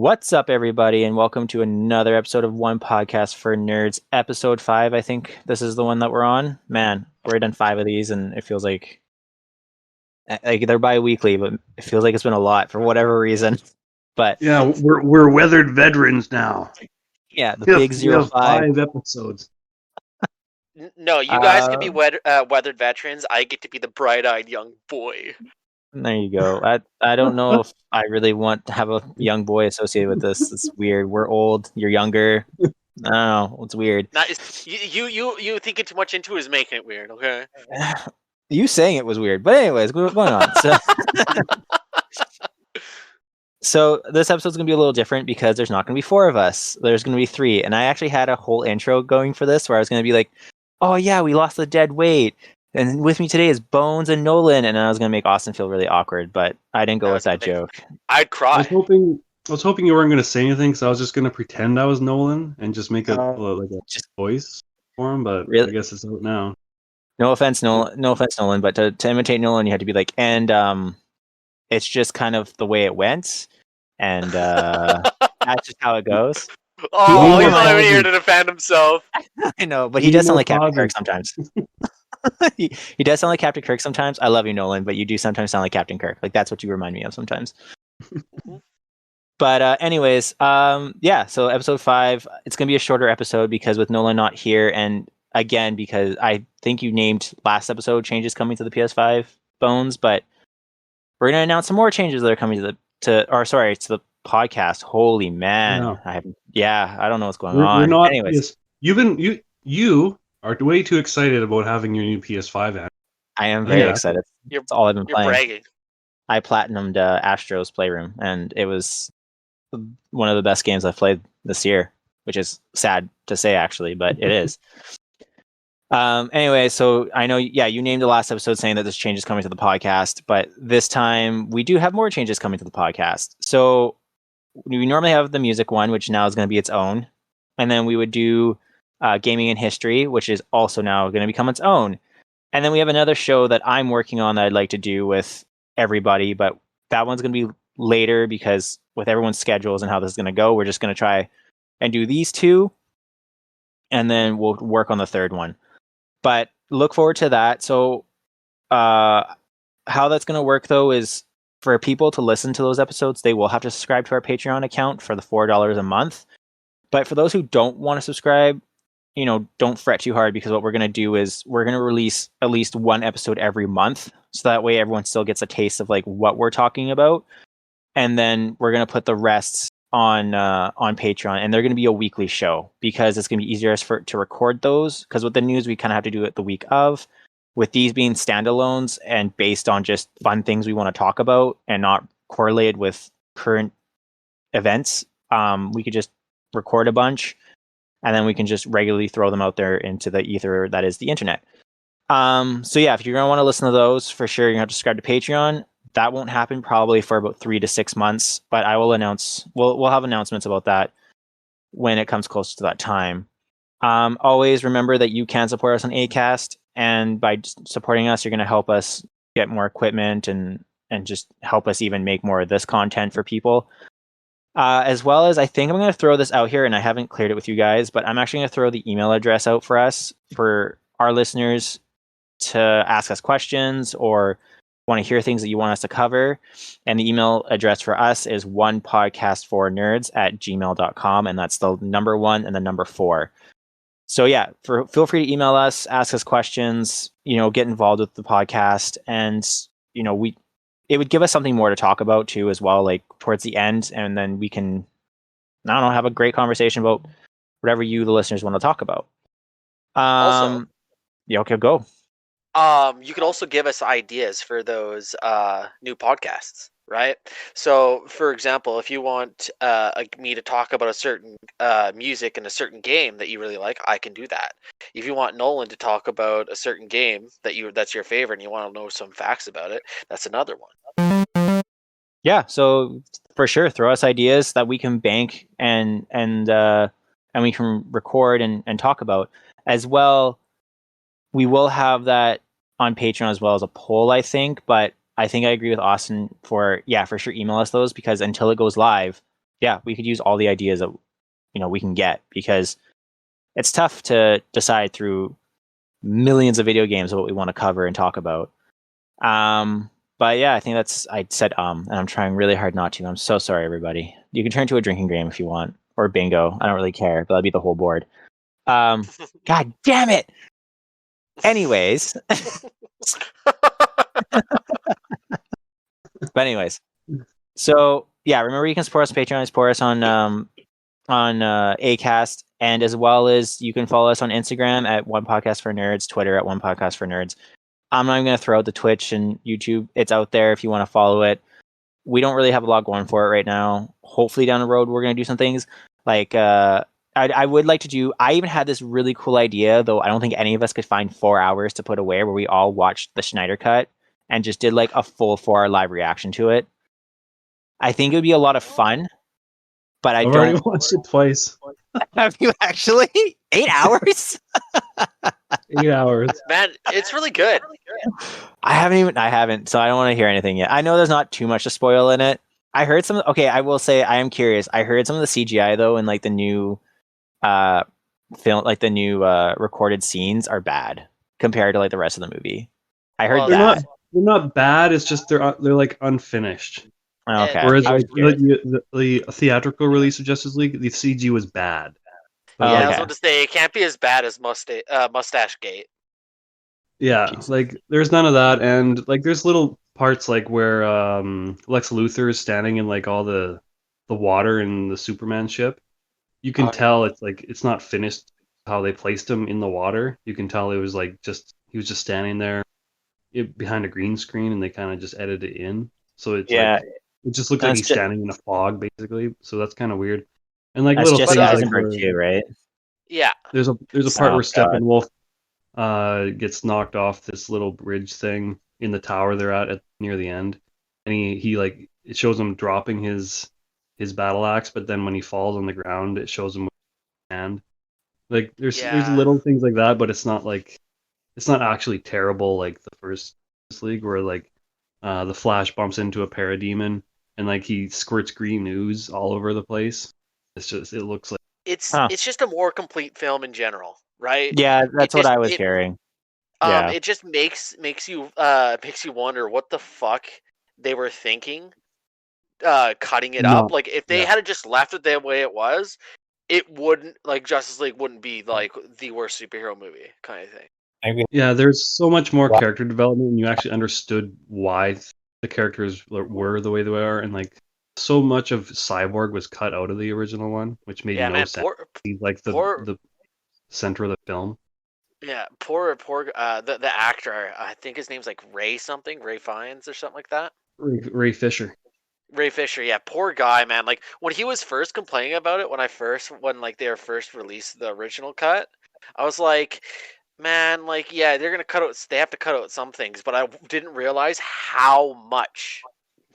What's up, everybody, and welcome to another episode of One Podcast for Nerds, episode 5. I think this is the one that we're on. Man, we've done 5 of these, and it feels like they're bi-weekly, but it feels like it's been a lot for whatever reason. But yeah, we're weathered veterans now. Yeah, the big 05. 5 episodes. No, you guys can be weathered veterans. I get to be the bright-eyed young boy. There you go. I don't know if I really want to have a young boy associated with this. It's weird. We're old. You're younger. I don't know. It's weird. You thinking too much into it is making it weird. Okay. You saying it was weird, but anyways, going on. So this episode's gonna be a little different because there's not gonna be 4 of us. There's gonna be 3, and I actually had a whole intro going for this where I was gonna be like, "Oh yeah, we lost the dead weight." And with me today is Bones and Nolan, and I was gonna make Austin feel really awkward, but I didn't go with that joke. I'd cry. I was hoping you weren't gonna say anything, so I was just gonna pretend I was Nolan and just make a voice for him. But really? I guess it's out now. No offense, Nolan, but to imitate Nolan, you had to be like, and it's just kind of the way it went, and that's just how it goes. Oh, he's not even here to defend himself. I know, but he does sound like Captain Kirk sometimes. he does sound like Captain Kirk sometimes. I love you, Nolan, but you do sometimes sound like Captain Kirk. Like that's what you remind me of sometimes. But anyways, yeah. So episode 5, it's gonna be a shorter episode because with Nolan not here, and again because I think you named last episode changes coming to the PS5 Bones, but we're gonna announce some more changes that are coming to the podcast. Holy man, no. I don't know what's going on. We're not. Anyways, you are way too excited about having your new PS5 out. I am very excited. That's all I've been playing. Bragging. I platinumed Astro's Playroom, and it was one of the best games I've played this year, which is sad to say actually, but it is. Anyway, so I know, you named the last episode saying that this change is coming to the podcast, but this time we do have more changes coming to the podcast. So we normally have the music one, which now is going to be its own, and then we would do gaming and history, which is also now going to become its own. And then we have another show that I'm working on that I'd like to do with everybody, but that one's going to be later because with everyone's schedules and how this is going to go, we're just going to try and do these 2, and then we'll work on the third one. But look forward to that. So how that's going to work, though, is for people to listen to those episodes, they will have to subscribe to our Patreon account for the $4 a month. But for those who don't want to subscribe, don't fret too hard, because what we're going to do is we're going to release at least one episode every month. So that way everyone still gets a taste of like what we're talking about. And then we're going to put the rest on Patreon, and they're going to be a weekly show because it's going to be easier to record those, because with the news we kind of have to do it the week of. With these being standalones and based on just fun things we want to talk about and not correlated with current events, we could just record a bunch and then we can just regularly throw them out there into the ether that is the internet. So yeah, if you're going to want to listen to those, for sure you're going to have to subscribe to Patreon. That won't happen probably for about 3 to 6 months, but I will announce. We'll have announcements about that when it comes close to that time. Always remember that you can support us on Acast, and by supporting us, you're going to help us get more equipment and just help us even make more of this content for people. As well as, I think I'm going to throw this out here, and I haven't cleared it with you guys, but I'm actually going to throw the email address out for us, for our listeners to ask us questions or want to hear things that you want us to cover. And the email address for us is onepodcast4nerds@gmail.com, and that's the number 1 and the number 4. So yeah, feel free to email us, ask us questions, get involved with the podcast, and it would give us something more to talk about too as well, like towards the end, and then we can, I don't know, have a great conversation about whatever you, the listeners, want to talk about. Also, yeah, okay, go. You could also give us ideas for those new podcasts, right? So, for example, if you want me to talk about a certain music in a certain game that you really like, I can do that. If you want Nolan to talk about a certain game that's your favorite and you want to know some facts about it, that's another one. Yeah, so for sure, throw us ideas that we can bank and we can record and talk about as well. We will have that on Patreon as well as a poll, I think, but I think I agree with Austin for sure email us those, because until it goes live, yeah, we could use all the ideas that we can get, because it's tough to decide through millions of video games what we want to cover and talk about. But yeah, I think I said and I'm trying really hard not to. I'm so sorry, everybody. You can turn to a drinking game if you want, or bingo. I don't really care, but that'd be the whole board. God damn it. Anyways. But anyways. So yeah, remember you can support us on Patreon, support us on Acast, and as well as you can follow us on Instagram at One Podcast for Nerds, Twitter at One Podcast for Nerds. I'm not even going to throw out the Twitch and YouTube. It's out there if you want to follow it. We don't really have a lot going for it right now. Hopefully down the road we're going to do some things. Like I would like to do. I even had this really cool idea, though I don't think any of us could find 4 hours to put away, where we all watched the Schneider Cut and just did like a full 4-hour live reaction to it. I think it would be a lot of fun. But I've already watched it twice. Have you actually? 8 hours? 8 hours. Man, it's really good. I haven't, so I don't want to hear anything yet. I know there's not too much to spoil in it. I heard some. Okay, I will say I am curious. I heard some of the CGI though, and like the new film, like the new recorded scenes are bad compared to like the rest of the movie. I heard that. They're not bad. It's just they're like unfinished. Okay. Whereas like the theatrical release of Justice League, the CG was bad. But I was about to say it can't be as bad as Mustache Gate. Yeah, like there's none of that, and like there's little parts like where Lex Luthor is standing in like all the water in the Superman ship. You can tell it's not finished how they placed him in the water. You can tell it was like he was just standing there behind a green screen, and they kind of just edited it in. So it's it just looks like he's standing in a fog, basically. So that's kind of weird. And like little Jesse things Eisenberg too, right? Yeah. There's a part where Steppenwolf gets knocked off this little bridge thing in the tower they're at near the end, and he like it shows him dropping his battle axe, but then when he falls on the ground, it shows him with his hand. Like there's little things like that, but it's not actually terrible like the first League where like the Flash bumps into a parademon and like he squirts green ooze all over the place. It looks like it's just a more complete film in general, right? Yeah, that's what I was hearing. It just makes you wonder what the fuck they were thinking, cutting it up. Like if they had just left it the way it was, it wouldn't Justice League wouldn't be like the worst superhero movie kind of thing. Yeah, there's so much more character development, and you actually understood why the characters were the way they are, and like so much of Cyborg was cut out of the original one, which made no sense. He's like the center of the film. Yeah, poor the actor. I think his name's like Ray Fiennes or something like that. Ray Fisher. Ray Fisher, yeah, poor guy, man. Like when he was first complaining about it, when they were first released the original cut, I was like, man, like yeah, they're gonna cut out. They have to cut out some things, but I didn't realize how much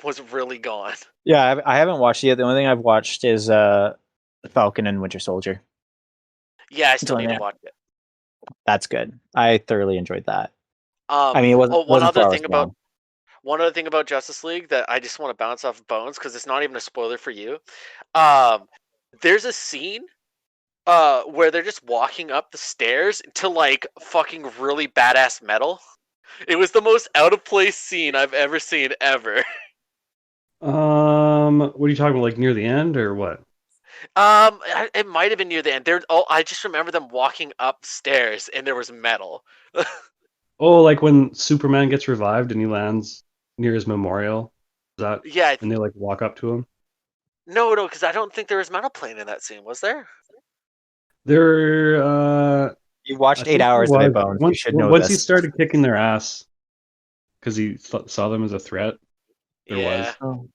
was really gone. Yeah, I haven't watched it yet. The only thing I've watched is Falcon and Winter Soldier. Yeah, I still need to watch it. That's good. I thoroughly enjoyed that. I mean, one other thing about Justice League that I just want to bounce off Bones because it's not even a spoiler for you. There's a scene where they're just walking up the stairs to like fucking really badass metal. It was the most out of place scene I've ever seen ever. What are you talking about? Like near the end or what? It might have been near the end. I just remember them walking upstairs and there was metal. Oh, like when Superman gets revived and he lands near his memorial. Is that and they like walk up to him? No, because I don't think there was metal playing in that scene. Was there? You watched 8 hours of it, Bones. You should know once he started kicking their ass because he saw them as a threat. There was. Oh.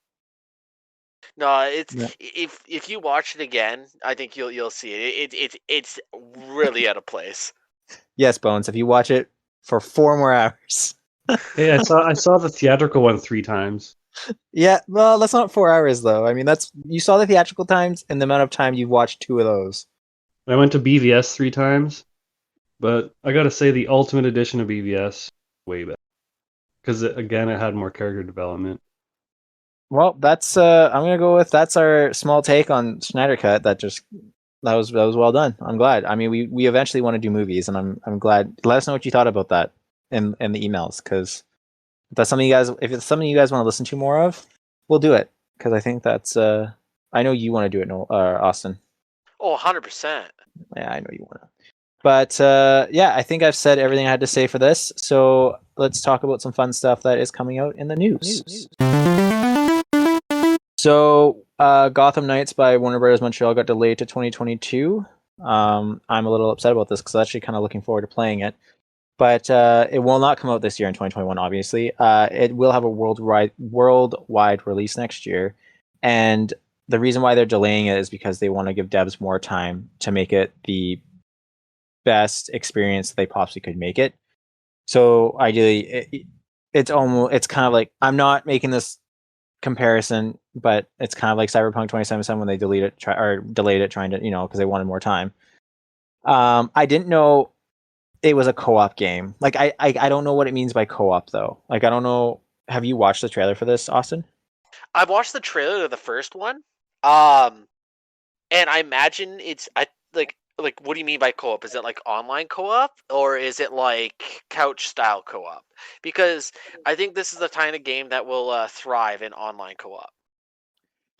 No, it's if you watch it again, I think you'll see it. It's really out of place. Yes, Bones. If you watch it for 4 more hours. Hey, I saw the theatrical one 3 times. Yeah, well, that's not 4 hours though. I mean, you saw the theatrical times and the amount of time you've watched 2 of those. I went to BVS 3 times, but I gotta say the Ultimate Edition of BVS way better because again, it had more character development. Well, that's I'm gonna go with that's our small take on Snyder Cut. That was well done. I'm glad. I mean, we eventually want to do movies, and I'm glad. Let us know what you thought about that in the emails, because if it's something you guys want to listen to more of, we'll do it, because I think that's I know you want to do it, Austin. Oh, 100%. Yeah, I know you want to. But yeah, I think I've said everything I had to say for this. So let's talk about some fun stuff that is coming out in the news. So Gotham Knights by Warner Bros. Montreal got delayed to 2022. I'm a little upset about this because I'm actually kind of looking forward to playing it. But it will not come out this year in 2021, obviously. It will have a worldwide release next year. And the reason why they're delaying it is because they want to give devs more time to make it the best experience they possibly could make it. So ideally, it's kind of like, I'm not making this comparison, but it's kind of like Cyberpunk 2077 when they delayed it trying to, because they wanted more time. I didn't know it was a co-op game. Like I don't know what it means by co-op though. Like I don't know. Have you watched the trailer for this, Austin? I've watched the trailer of the first one. And I imagine it's like what do you mean by co-op? Is it like online co-op or is it like couch style co-op? Because I think this is the kind of game that will thrive in online co-op.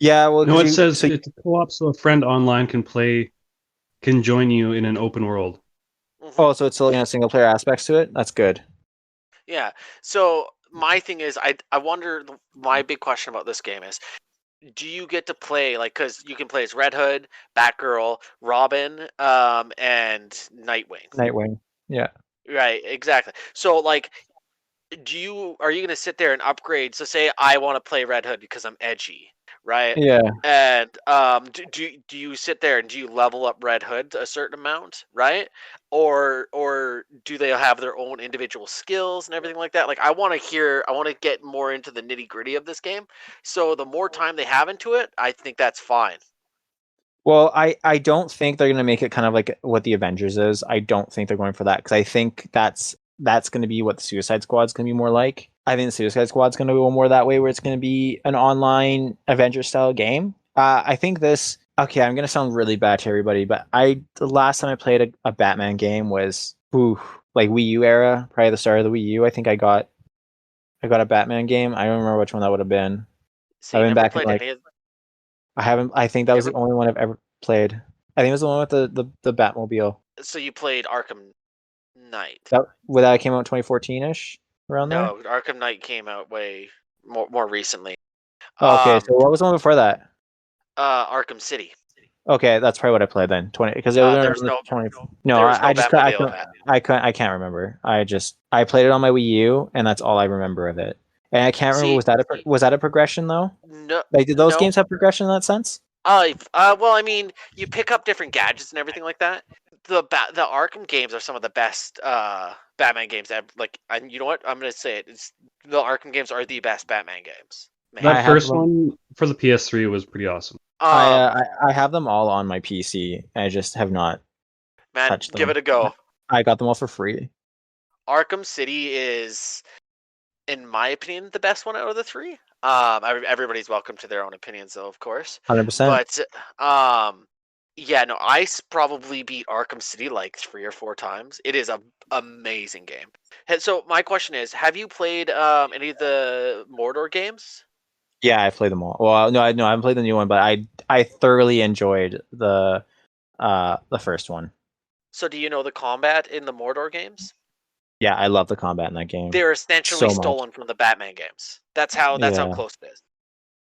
Yeah, well, No, it says it's a co-op, so a friend online can join you in an open world. Mm-hmm. Oh, so it's still single player aspects to it. That's good. Yeah. So my thing is, I wonder. My big question about this game is, do you get to play because you can play as Red Hood, Batgirl, Robin, and Nightwing. Nightwing. Yeah. Right. Exactly. So are you going to sit there and upgrade? So say I want to play Red Hood because I'm edgy, right? Yeah. And do you sit there and do you level up Red Hood a certain amount, right? Or do they have their own individual skills and everything like that? Like I want to get more into the nitty gritty of this game. So the more time they have into it, I think that's fine. Well, I don't think they're gonna make it kind of like what the Avengers is. I don't think they're going for that because I think that's going to be what the Suicide Squad's going to be more like. I think the Suicide Squad's going to go more that way, where it's going to be an online Avengers style game. I think this. Okay, I'm going to sound really bad to everybody, but the last time I played a Batman game was like Wii U era, probably the start of the Wii U. I think I got a Batman game. I don't remember which one that would have been. So I've you been never back in played any of I haven't. I think that was the only one I've ever played. I think it was the one with the Batmobile. So you played Arkham Knight. That came out 2014-ish, around there. No, Arkham Knight came out way more recently. Okay, so what was the one before that? Arkham City. Okay, that's probably what I played then. 20 because it was There's no 20. No, there was no I just Batmobile in that. I can't remember. I played it on my Wii U, and that's all I remember of it. And I can't remember, was that a progression though? No, Like, did those no. games have progression in that sense? Well, I mean, you pick up different gadgets and everything like that. The Arkham games are some of the best Batman games ever. And you know what? I'm gonna say it. The Arkham games are the best Batman games. Man. That first one for the PS3 was pretty awesome. I have them all on my PC. I just have not touched them. Give it a go. I got them all for free. Arkham City is, in my opinion, the best one out of the three. Everybody's welcome to their own opinions, though, of course. 100%. But yeah, no, I probably beat Arkham City like 3 or 4 times. It is an amazing game. So my question is, have you played any of the Mordor games? Yeah, I've played them all. Well, no, I haven't played the new one, but I thoroughly enjoyed the first one. So do you know the combat in the Mordor games? Yeah, I love the combat in that game. They're essentially stolen from the Batman games. That's how close it is.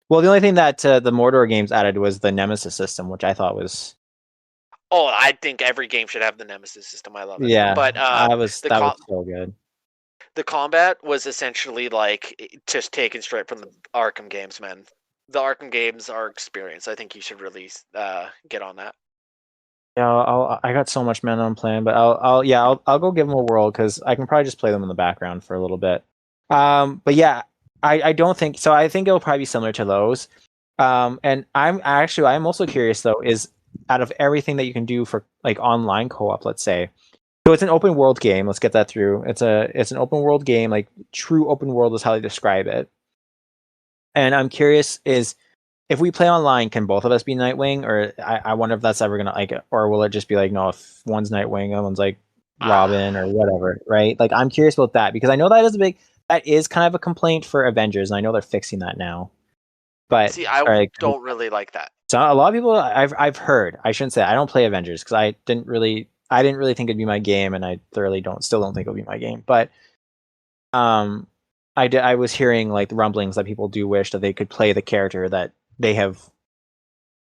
Well, the only thing that the Mordor games added was the Nemesis system, which I thought was. Oh, I think every game should have the Nemesis system. I love it. Yeah, but that was so good. The combat was essentially just taken straight from the Arkham games, man. The Arkham games are experience. I think you should really get on that. Yeah, I got so much momentum playing, but I'll go give them a whirl because I can probably just play them in the background for a little bit. But yeah, I don't think so. I think it'll probably be similar to those. And I'm also curious though, is out of everything that you can do for like online co-op, let's say. So it's an open world game. Let's get that through. It's an open world game, like true open world is how they describe it. And I'm curious is if we play online, can both of us be Nightwing? Or I wonder if that's ever gonna like, or will it just be like, no, if one's Nightwing, and one's like Robin or whatever, right? Like I'm curious about that because I know that is kind of a complaint for Avengers, and I know they're fixing that now. But See, I like, don't really like that. so a lot of people I've heard, I shouldn't say I don't play Avengers because I didn't really think it'd be my game, and I thoroughly still don't think it'll be my game. But I was hearing like the rumblings that people do wish that they could play the character that they have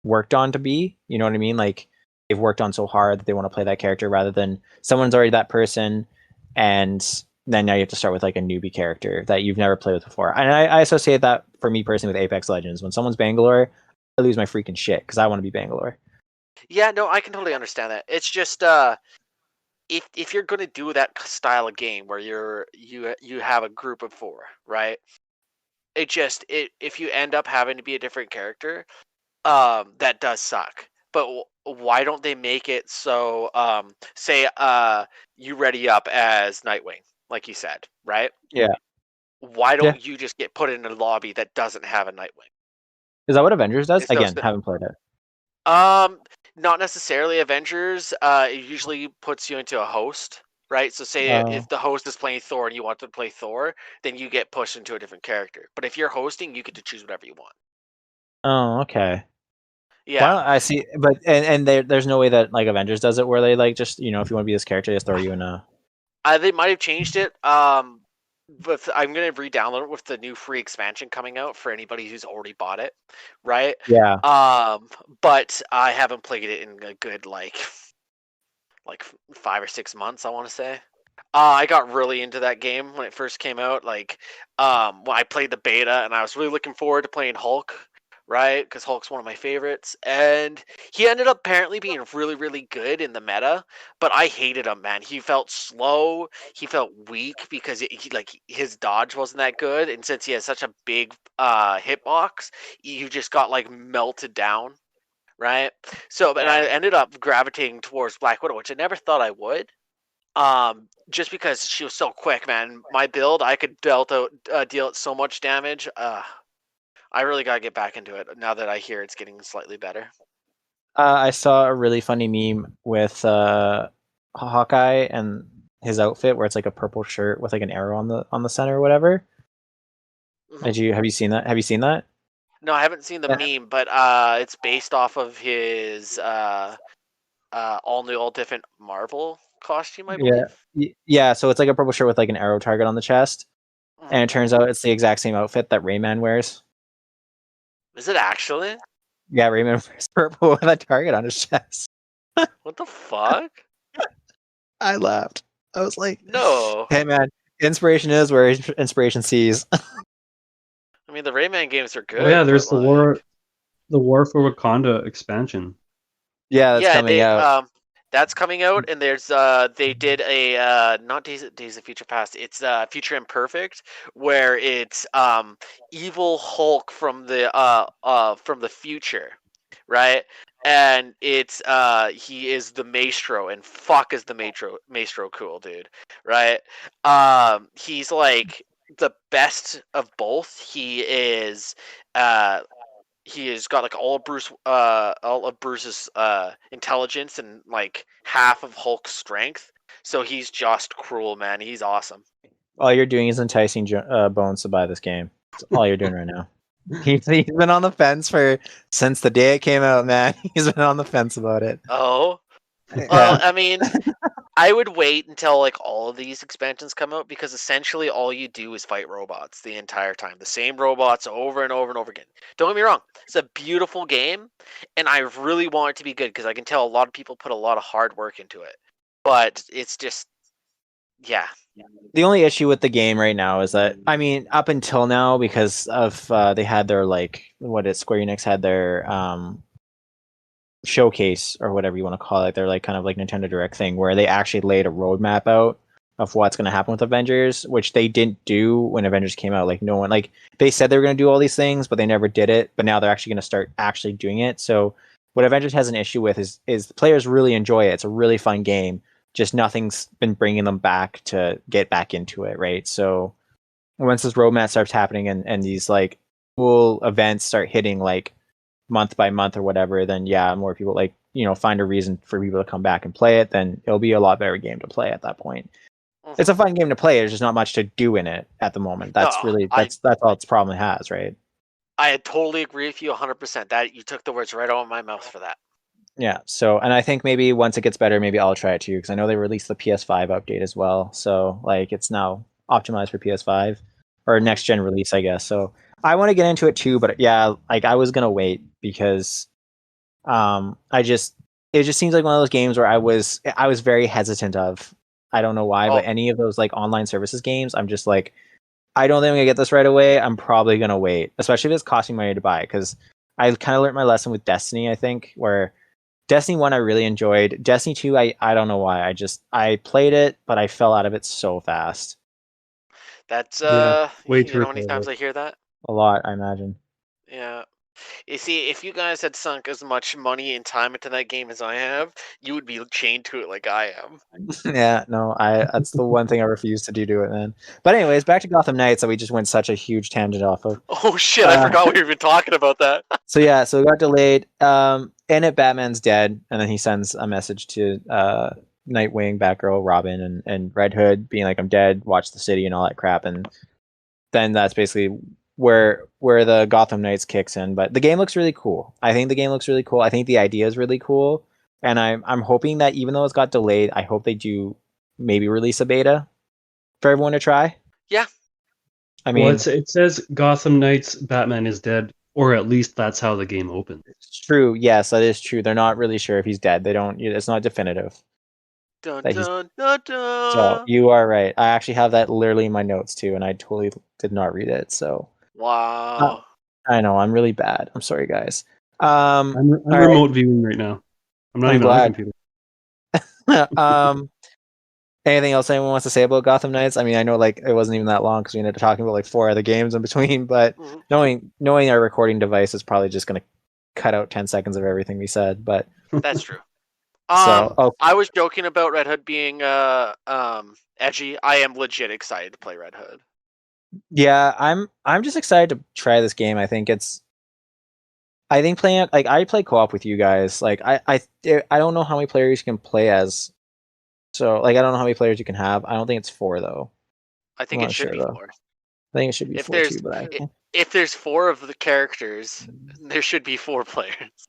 worked on to be. You know what I mean? Like they've worked on so hard that they want to play that character rather than someone's already that person, and then now you have to start with like a newbie character that you've never played with before. And I associate that for me personally with Apex Legends. When someone's Bangalore, I lose my freaking shit because I want to be Bangalore. Yeah, no, I can totally understand that. It's just if you're gonna do that style of game where you have a group of four, right? If you end up having to be a different character, that does suck. But why don't they make it so say you ready up as Nightwing, like you said, right? Yeah. Why don't you just get put in a lobby that doesn't have a Nightwing? Is that what Avengers does? Instead of Again, haven't played it. Not necessarily Avengers. It usually puts you into a host, right? So say if the host is playing Thor and you want to play Thor, then you get pushed into a different character. But if you're hosting, you get to choose whatever you want. Oh, okay. Yeah. Well, I see, but and there's no way that like Avengers does it where they like just if you want to be this character, they just throw you in a. They might have changed it. But I'm gonna re-download it with the new free expansion coming out for anybody who's already bought it, right? Yeah. But I haven't played it in a good like 5 or 6 months, I want to say. I got really into that game when it first came out. Like, when I played the beta, and I was really looking forward to playing Hulk, right? Because Hulk's one of my favorites, and he ended up apparently being really, really good in the meta. But I hated him, man. He felt slow. He felt weak because his dodge wasn't that good, and since he has such a big hitbox, you just got like melted down. Right, so and I ended up gravitating towards Black Widow, which I never thought I would. Just because she was so quick, man. My build, I could deal it so much damage. I really gotta get back into it now that I hear it's getting slightly better. I saw a really funny meme with Hawkeye and his outfit where it's like a purple shirt with like an arrow on the center or whatever. Mm-hmm. Have you seen that? Have you seen that? No, I haven't seen the meme, but it's based off of his all different Marvel costume, I believe. Yeah. So it's like a purple shirt with like an arrow target on the chest, and it turns out it's the exact same outfit that Rayman wears. Is it actually? Yeah, Rayman wears purple with a target on his chest. What the fuck? I laughed. I was like, no. Hey man, inspiration is where inspiration sees. I mean, the Rayman games are good. Oh yeah, there's the War for Wakanda expansion. Yeah, that's coming out. That's coming out, and there's they did a not Days of Future Past. It's Future Imperfect, where it's evil Hulk from the future, right? And it's he is the Maestro, and fuck is the Maestro cool, dude, right? He's like the best of both. He has got like all of Bruce's intelligence and like half of Hulk's strength. So he's just cruel, man. He's awesome. All you're doing is enticing Bones to buy this game. That's all you're doing right now. He's been on the fence since the day it came out, man. He's been on the fence about it. Oh, well, I mean, I would wait until like all of these expansions come out because essentially all you do is fight robots the entire time. The same robots over and over and over again. Don't get me wrong. It's a beautiful game, and I really want it to be good because I can tell a lot of people put a lot of hard work into it. But it's just, yeah. The only issue with the game right now is that, I mean, up until now, because of they had their Square Enix had their showcase or whatever you want to call it, they're like kind of like Nintendo Direct thing where they actually laid a roadmap out of what's going to happen with Avengers, which they didn't do when Avengers came out. Like no one, like they said they were going to do all these things, but they never did it. But now they're actually going to start actually doing it. So what Avengers has an issue with is the players really enjoy it. It's a really fun game. Just nothing's been bringing them back to get back into it, right? So once this roadmap starts happening and these like cool events start hitting like month by month or whatever, then yeah, more people like, find a reason for people to come back and play it, then it'll be a lot better game to play at that point. It's a fun game to play. There's just not much to do in it at the moment. That's that's all its problem has, right? I totally agree with you 100%. That you took the words right out of my mouth for that. Yeah. So, and I think maybe once it gets better, maybe I'll try it too, because I know they released the PS5 update as well. So, like, it's now optimized for PS5 or next gen release, I guess. So, I want to get into it too, but yeah, like I was gonna wait because, it just seems like one of those games where I was very hesitant of. I don't know why, but any of those like online services games, I'm just like, I don't think I'm gonna get this right away. I'm probably gonna wait, especially if it's costing money to buy, because I kind of learned my lesson with Destiny. I think where Destiny 1 I really enjoyed. Destiny 2 I don't know why. I played it, but I fell out of it so fast. That's way you too know how many times I hear that? A lot, I imagine. Yeah. You see, if you guys had sunk as much money and time into that game as I have, you would be chained to it like I am. Yeah, no, that's the one thing I refuse to do to it, man. But anyways, back to Gotham Knights that we just went such a huge tangent off of. Oh shit, I forgot we were even talking about that. So yeah, so it got delayed. In it, Batman's dead, and then he sends a message to Nightwing, Batgirl, Robin, and Red Hood, being like, "I'm dead. Watch the city," and all that crap. And then that's basically where the Gotham Knights kicks in. But the game looks really cool. I think the game looks really cool. I think the idea is really cool, and I'm hoping that even though it's got delayed, I hope they do maybe release a beta for everyone to try. Yeah. I mean, it says Gotham Knights Batman is dead, or at least that's how the game opens. it's true. Yes, that is true. They're not really sure if he's dead. They don't. It's not definitive. Dun, dun, dun, dun. So you are right. I actually have that literally in my notes too, and I totally did not read it. So Wow. I know I'm really bad. I'm sorry, guys. I'm remote viewing right now. I'm not even on a computer. Anything else anyone wants to say about Gotham Knights? I mean, I know like it wasn't even that long because we ended up talking about like 4 other games in between, but knowing our recording device is probably just going to cut out 10 seconds of everything we said. But that's true. So I was joking about Red Hood being edgy. I am legit excited to play Red Hood. Yeah, I'm just excited to try this game. I think playing like I play co-op with you guys. Like I don't know how many players you can play as. So like I don't know how many players you can have. I don't think it's 4 though. I think it should be 4. I think it should be 4 too, but if there's 4 of the characters, there should be 4 players.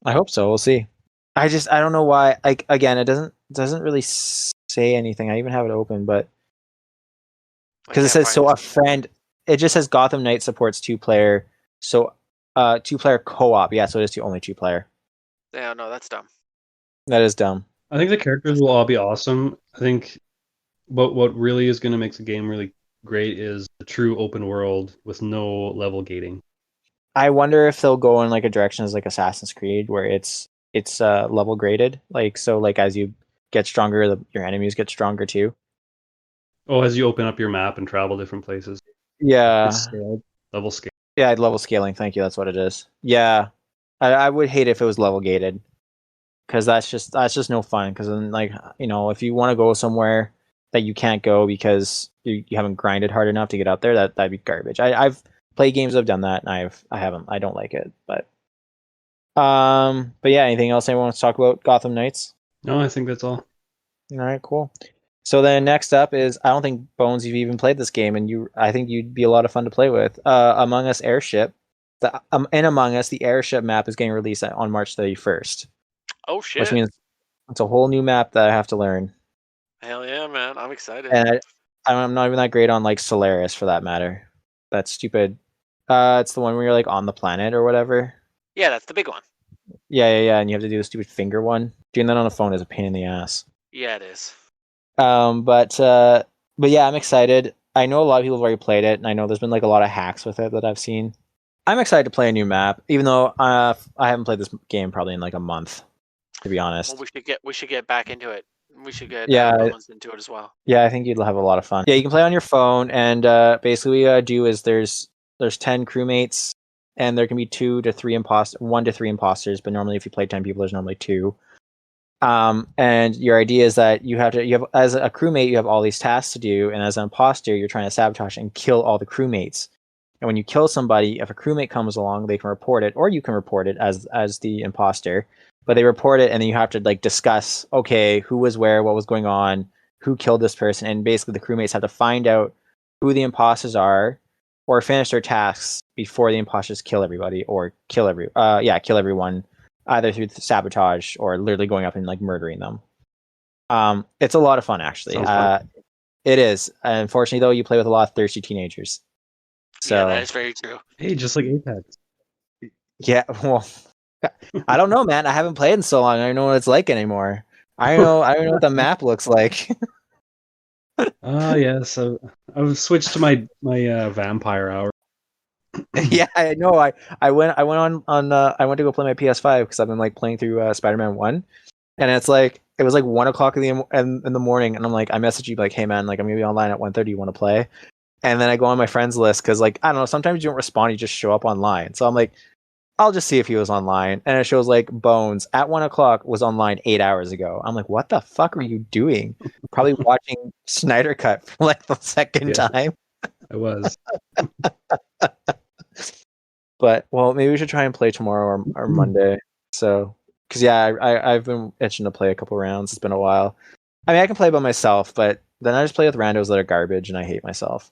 I hope so. We'll see. I don't know why. Like again, it doesn't really say anything. I even have it open, but because it says so a friend. It just says Gotham Knights supports 2-player. So 2-player co-op. Yeah, so it is only 2-player. Yeah, no, that's dumb. That is dumb. I think the characters will all be awesome. I think what really is going to make the game really great is the true open world with no level gating. I wonder if they'll go in like a direction as like Assassin's Creed, where it's level graded. Like so, like as you get stronger, your enemies get stronger too. Oh, as you open up your map and travel different places. Yeah. It's scaled, level scale. Yeah, level scaling. Thank you. That's what it is. Yeah, I would hate if it was level gated, because that's just no fun. Because then, like, if you want to go somewhere that you can't go because you haven't grinded hard enough to get out there, that'd be garbage. I've played games that have done that, and I don't like it. But yeah. Anything else anyone wants to talk about Gotham Knights? No, I think that's all. All right, cool. So then next up is, I don't think, Bones, you've even played this game, and I think you'd be a lot of fun to play with. Among Us Airship. In Among Us, the airship map is getting released on March 31st. Oh shit! Which means it's a whole new map that I have to learn. Hell yeah, man! I'm excited. And I'm not even that great on like Solaris, for that matter. That's stupid. It's the one where you're like on the planet or whatever. Yeah, that's the big one. Yeah, and you have to do the stupid finger one. Doing that on a phone is a pain in the ass. Yeah, it is. But yeah, I'm excited. I know a lot of people have already played it, and I know there's been like a lot of hacks with it that I've seen. I'm excited to play a new map, even though I haven't played this game probably in like a month, to be honest. Well, we should get back into it. We should get Bones into it as well. Yeah, I think you'd have a lot of fun. Yeah, you can play on your phone, and basically what you do is there's 10 crewmates, and there can be 1 to 3 imposters, but normally if you play 10 people, there's normally 2. And your idea is that you have as a crewmate, you have all these tasks to do, and as an imposter, you're trying to sabotage and kill all the crewmates. And when you kill somebody, if a crewmate comes along, they can report it, or you can report it as the imposter. But they report it, and then you have to like discuss, okay, who was where, what was going on, who killed this person, and basically the crewmates have to find out who the imposters are, or finish their tasks before the imposters kill everybody, or kill everyone, either through sabotage or literally going up and like murdering them. It's a lot of fun, actually. It is. Unfortunately, though, you play with a lot of thirsty teenagers. So Yeah, that is very true. Hey, just like Apex. yeah, well, I don't know, man. I haven't played in so long. I don't know what it's like anymore. I don't know what the map looks like. Yeah. So I've switched to my vampire hour. Yeah, I know. I went on I went to go play my PS5 because I've been like playing through Spider-Man 1, and it was like 1 o'clock in the morning, and I'm like, I messaged you like, hey man, like I'm gonna be online at 1:30. You want to play? And then I go on my friends list because like I don't know, sometimes you don't respond, you just show up online. So I'm like, I'll just see if he was online, and it shows like Bones at 1 o'clock was online 8 hours ago. I'm like, what the fuck are you doing? Probably watching Snyder Cut for like the second time. I was. But well, maybe we should try and play tomorrow or Monday. So, because yeah, I've been itching to play a couple rounds. It's been a while. I mean, I can play by myself, but then I just play with randos that are garbage, and I hate myself.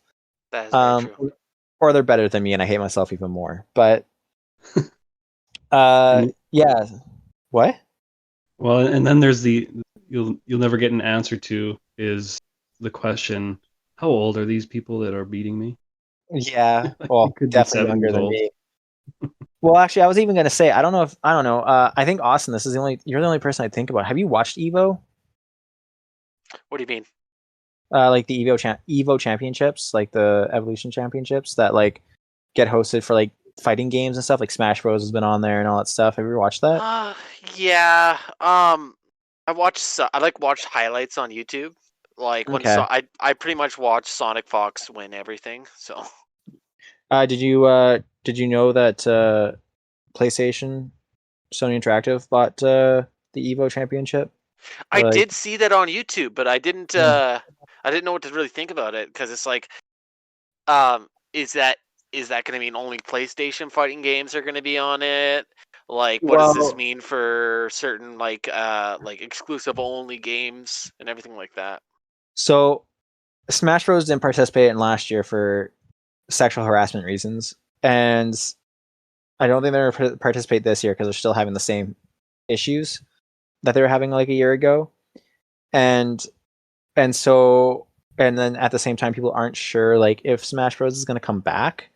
That is very true. Or they're better than me, and I hate myself even more. But yeah, what? Well, and then there's you'll never get an answer to is the question: how old are these people that are beating me? Yeah, well, Could be definitely 7 younger years than old. me. Well, actually, I was even gonna say, I don't know. I think Austin, you're the only person I think about. Have you watched Evo? What do you mean? Like the Evo championships, like the Evolution championships that like get hosted for like fighting games and stuff. Like Smash Bros has been on there and all that stuff. Have you ever watched that? Yeah. I watched highlights on YouTube. Like when Okay. I pretty much watched Sonic Fox win everything. So Did you know that PlayStation, Sony Interactive bought the Evo championship? I Or, like, did see that on YouTube, but I didn't know what to really think about it because it's like, is that going to mean only PlayStation fighting games are going to be on it? Like, what does this well, mean for certain like exclusive only games and everything like that? so Smash Bros didn't participate in last year for sexual harassment reasons, and I don't think they're going to participate this year because they're still having the same issues that they were having like a year ago, and so and then at the same time, people aren't sure like if Smash Bros is going to come back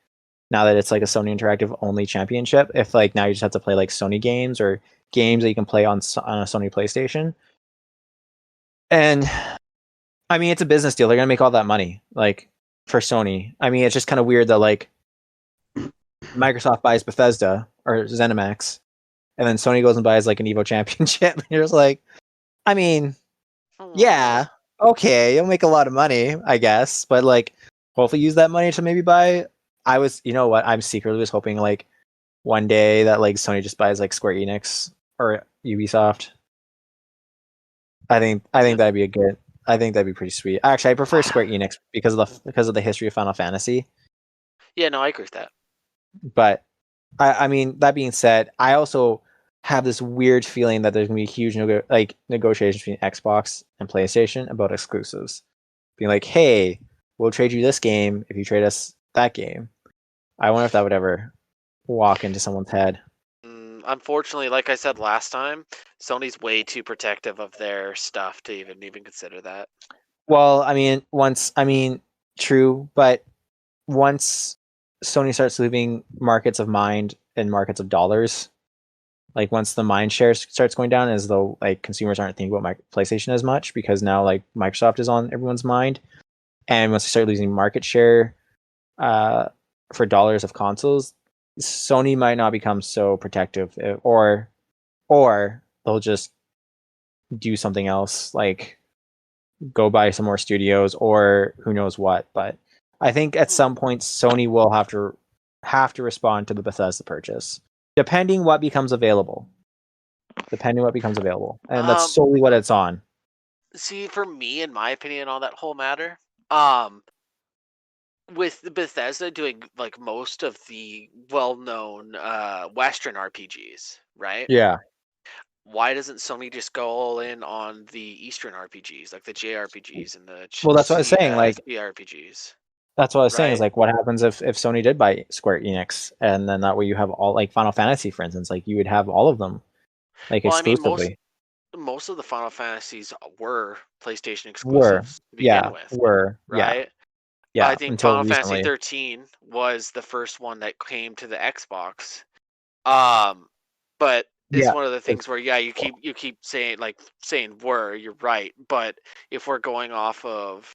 now that it's like a Sony Interactive only championship. If like now you just have to play like Sony games or games that you can play on a Sony PlayStation, and I mean it's a business deal. They're going to make all that money like for Sony. I mean it's just kind of weird that like Microsoft buys Bethesda or ZeniMax, and then Sony goes and buys like an Evo championship. You're just like, I mean, yeah, okay, you'll make a lot of money, I guess, but like, hopefully use that money to maybe buy. You know what? I'm secretly was hoping like one day that like Sony just buys like Square Enix or Ubisoft. I think that'd be I think that'd be pretty sweet. Actually, I prefer Square Enix because of the history of Final Fantasy. Yeah, no, I agree with that. But I mean, that being said, I also have this weird feeling that there's gonna be huge negotiations between Xbox and PlayStation about exclusives. Being like, hey, we'll trade you this game if you trade us that game. I wonder if that would ever walk into someone's head. Unfortunately, like I said last time, Sony's way too protective of their stuff to even consider that. Well, I mean, true, but once Sony starts losing markets of mind and markets of dollars, like once the mind share starts going down, as though like consumers aren't thinking about PlayStation as much because now like Microsoft is on everyone's mind, and once they start losing market share for dollars of consoles, Sony might not become so protective, or they'll just do something else, like go buy some more studios or who knows what. But I think at some point Sony will have to respond to the Bethesda purchase, depending what becomes available. And that's solely what it's on. See, for me, in my opinion, on that whole matter, with Bethesda doing like most of the well-known Western RPGs, right? Yeah. Why doesn't Sony just go all in on the Eastern RPGs, like the JRPGs and the Well, that's what I was saying. Like, CRPGs, that's what I was saying is right? like, what happens if Sony did buy Square Enix, and then that way you have all like Final Fantasy, for instance, like you would have all of them like Well, I mean, most exclusively. most of the Final Fantasies were PlayStation Were exclusives to begin yeah, with, were yeah, right? I yeah think until Final Fantasy recently. 13 was the first one that came to the Xbox. Um, but it's Yeah, one of the things it's where you keep saying were, you're right. But if we're going off of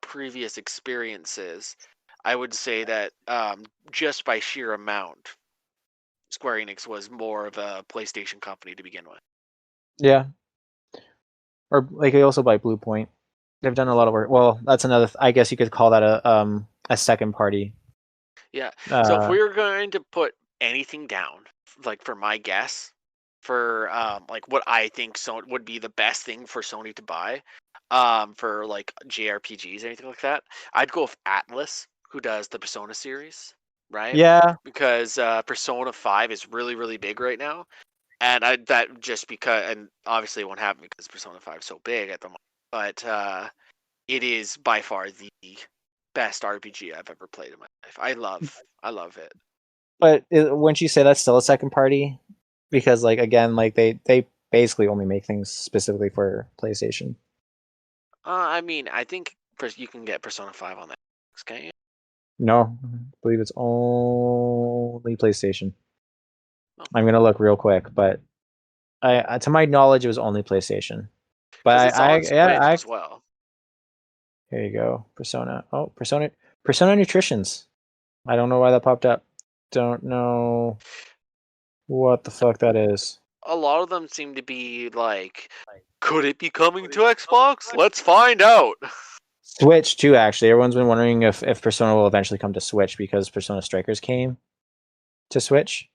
previous experiences, I would say that just by sheer amount, Square Enix was more of a PlayStation company to begin with. yeah, or like they also buy Blue Point. They've done a lot of work. Well, that's another. I guess you could call that a second party. Yeah. So if Uh, we were going to put anything down, like for my guess, for like what I think would be the best thing for Sony to buy, for like JRPGs, anything like that, I'd go with Atlas, who does the Persona series, right? yeah, Because Persona 5 is really, really big right now. And that just because, and obviously it won't happen because Persona 5 is so big at the moment, but it is by far the best RPG I've ever played in my life. I love it. but wouldn't you say that's still a second party? Because like again, like they basically only make things specifically for PlayStation. I mean, I think you can get Persona 5 on that. Can you? No, I believe it's only PlayStation. Oh, I'm gonna look real quick, but to my knowledge, it was only PlayStation. But because it's on yeah, Switch as well. here you go. Persona. Oh, Persona Nutritions. I don't know why that popped up. Don't know what the fuck that is. A lot of them seem to be like, could it be coming to Xbox? Let's find out. Switch too, actually. Everyone's been wondering if Persona will eventually come to Switch because Persona Strikers came to Switch.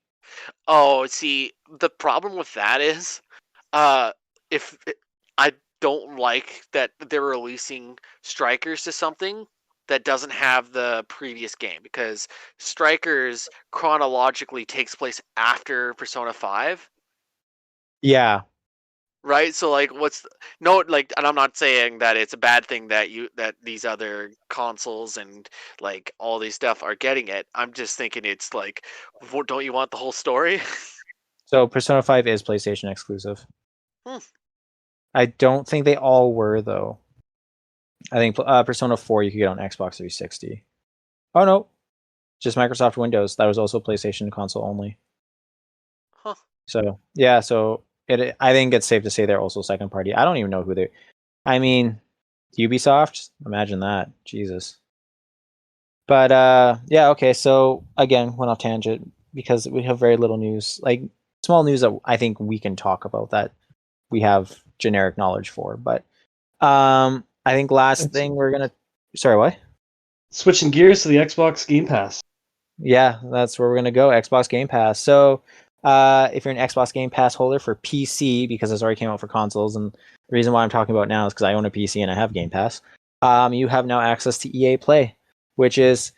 Oh, see, the problem with that is, uh, if I don't like that they're releasing Strikers to something that doesn't have the previous game, because Strikers chronologically takes place after Persona 5, Yeah. right? So like no, like, and I'm not saying that it's a bad thing that these other consoles and like all these stuff are getting it. I'm just thinking it's like, don't you want the whole story? So Persona 5 is PlayStation exclusive. Hmm. I don't think they all were though. I think Persona 4 you could get on Xbox 360. Oh no, just Microsoft Windows. That was also PlayStation console only. Huh. So yeah, so I think it's safe to say they're also second party. I don't even know who they. I mean, Ubisoft. Imagine that, Jesus. But yeah, okay. So again, went off tangent because we have very little news, like small news that I think we can talk about that we have generic knowledge for. But I think last thing we're gonna. Sorry, what? Switching gears to the Xbox Game Pass. Yeah, that's where we're gonna go. Xbox Game Pass. So, if you're an Xbox Game Pass holder for PC, because it's already came out for consoles, and the reason why I'm talking about it now is because I own a PC and I have Game Pass. You have now access to EA Play, which is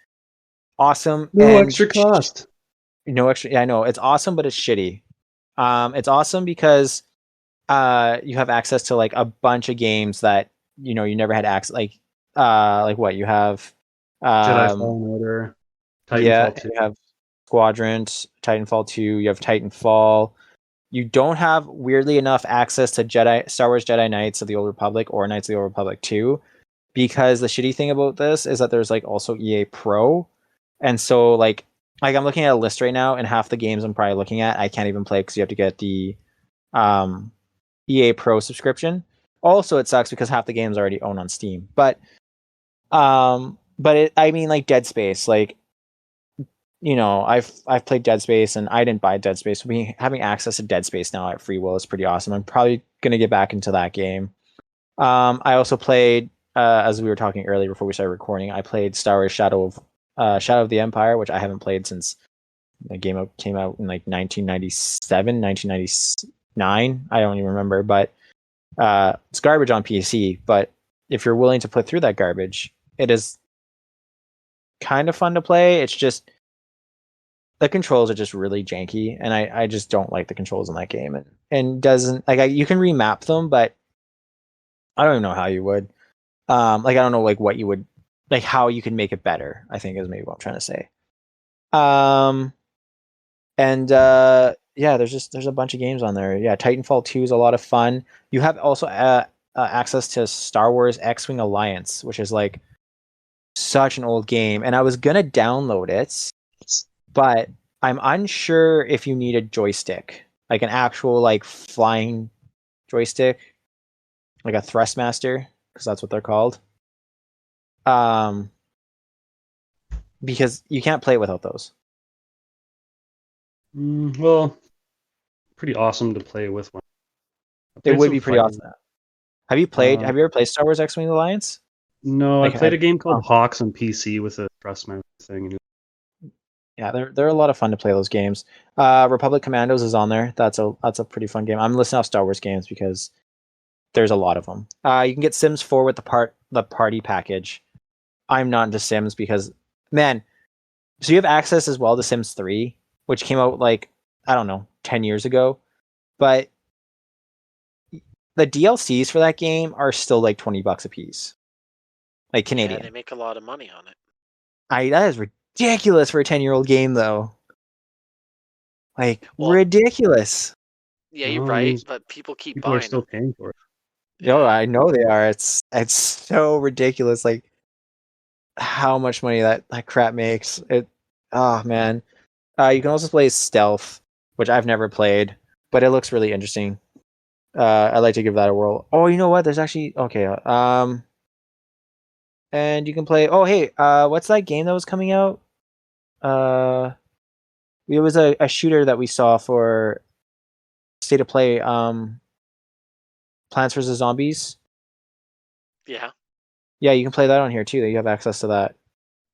awesome. No extra cost. No extra. Yeah, I know it's awesome, but it's shitty. It's awesome because you have access to like a bunch of games that you never had access. Like what you have. Jedi Um, Fallen Order, yeah, Titanfall 2. you have Squadrons, Titanfall 2, you have Titanfall. You don't have, weirdly enough, access to Star Wars Jedi Knights of the Old Republic or Knights of the Old Republic 2, because the shitty thing about this is that there's like also EA Pro. And so like I'm looking at a list right now, and half the games I'm probably looking at I can't even play because you have to get the um EA Pro subscription. Also, it sucks because half the games I already own on Steam. I mean, like Dead Space, like I've played Dead Space and I didn't buy Dead Space. So having access to Dead Space now at free will is pretty awesome. I'm probably gonna get back into that game. I also played, as we were talking earlier before we started recording, I played Star Wars Shadow of the Empire, which I haven't played since the game came out in like 1997, 1999. I don't even remember, but it's garbage on PC. But if you're willing to put through that garbage, it is kind of fun to play. It's just the controls are just really janky, and I just don't like the controls in that game. And doesn't like you can remap them, but I don't even know how you would. Like I don't know like what you would like how you can make it better. I think is maybe what I'm trying to say. And yeah, there's a bunch of games on there. Yeah, Titanfall 2 is a lot of fun. You have also access to Star Wars X-Wing Alliance, which is like such an old game, and I was gonna download it, but I'm unsure if you need a joystick, like an actual like flying joystick, like a Thrustmaster, because that's what they're called. Um, because you can't play it without those. Well, pretty awesome to play with one. It would be pretty awesome. Have you played? Have you ever played Star Wars X-Wing Alliance? No, I played a game called Hawks on PC with a Thrustmaster thing. Yeah, they're a lot of fun to play those games. Republic Commandos is on there. That's a pretty fun game. I'm listing off Star Wars games because there's a lot of them. You can get Sims 4 with the party package. I'm not into Sims because man, so you have access as well to Sims 3, which came out like I don't know 10 years ago, but the DLCs for that game are still like $20 a piece, like Canadian. Yeah, they make a lot of money on it. That is ridiculous for a 10-year-old game, though. Like ridiculous. Yeah, you're right, but people keep people buying are still them. paying for it. No, I know they are. It's so ridiculous. Like how much money that crap makes. Oh man. You can also play Stealth, which I've never played, but it looks really interesting. I'd like to give that a whirl. Oh, you know what? There's actually okay. And you can play. Oh, hey. What's that game that was coming out? It was a shooter that we saw for State of Play. Plants vs Zombies. Yeah. Yeah, you can play that on here too. You have access to that.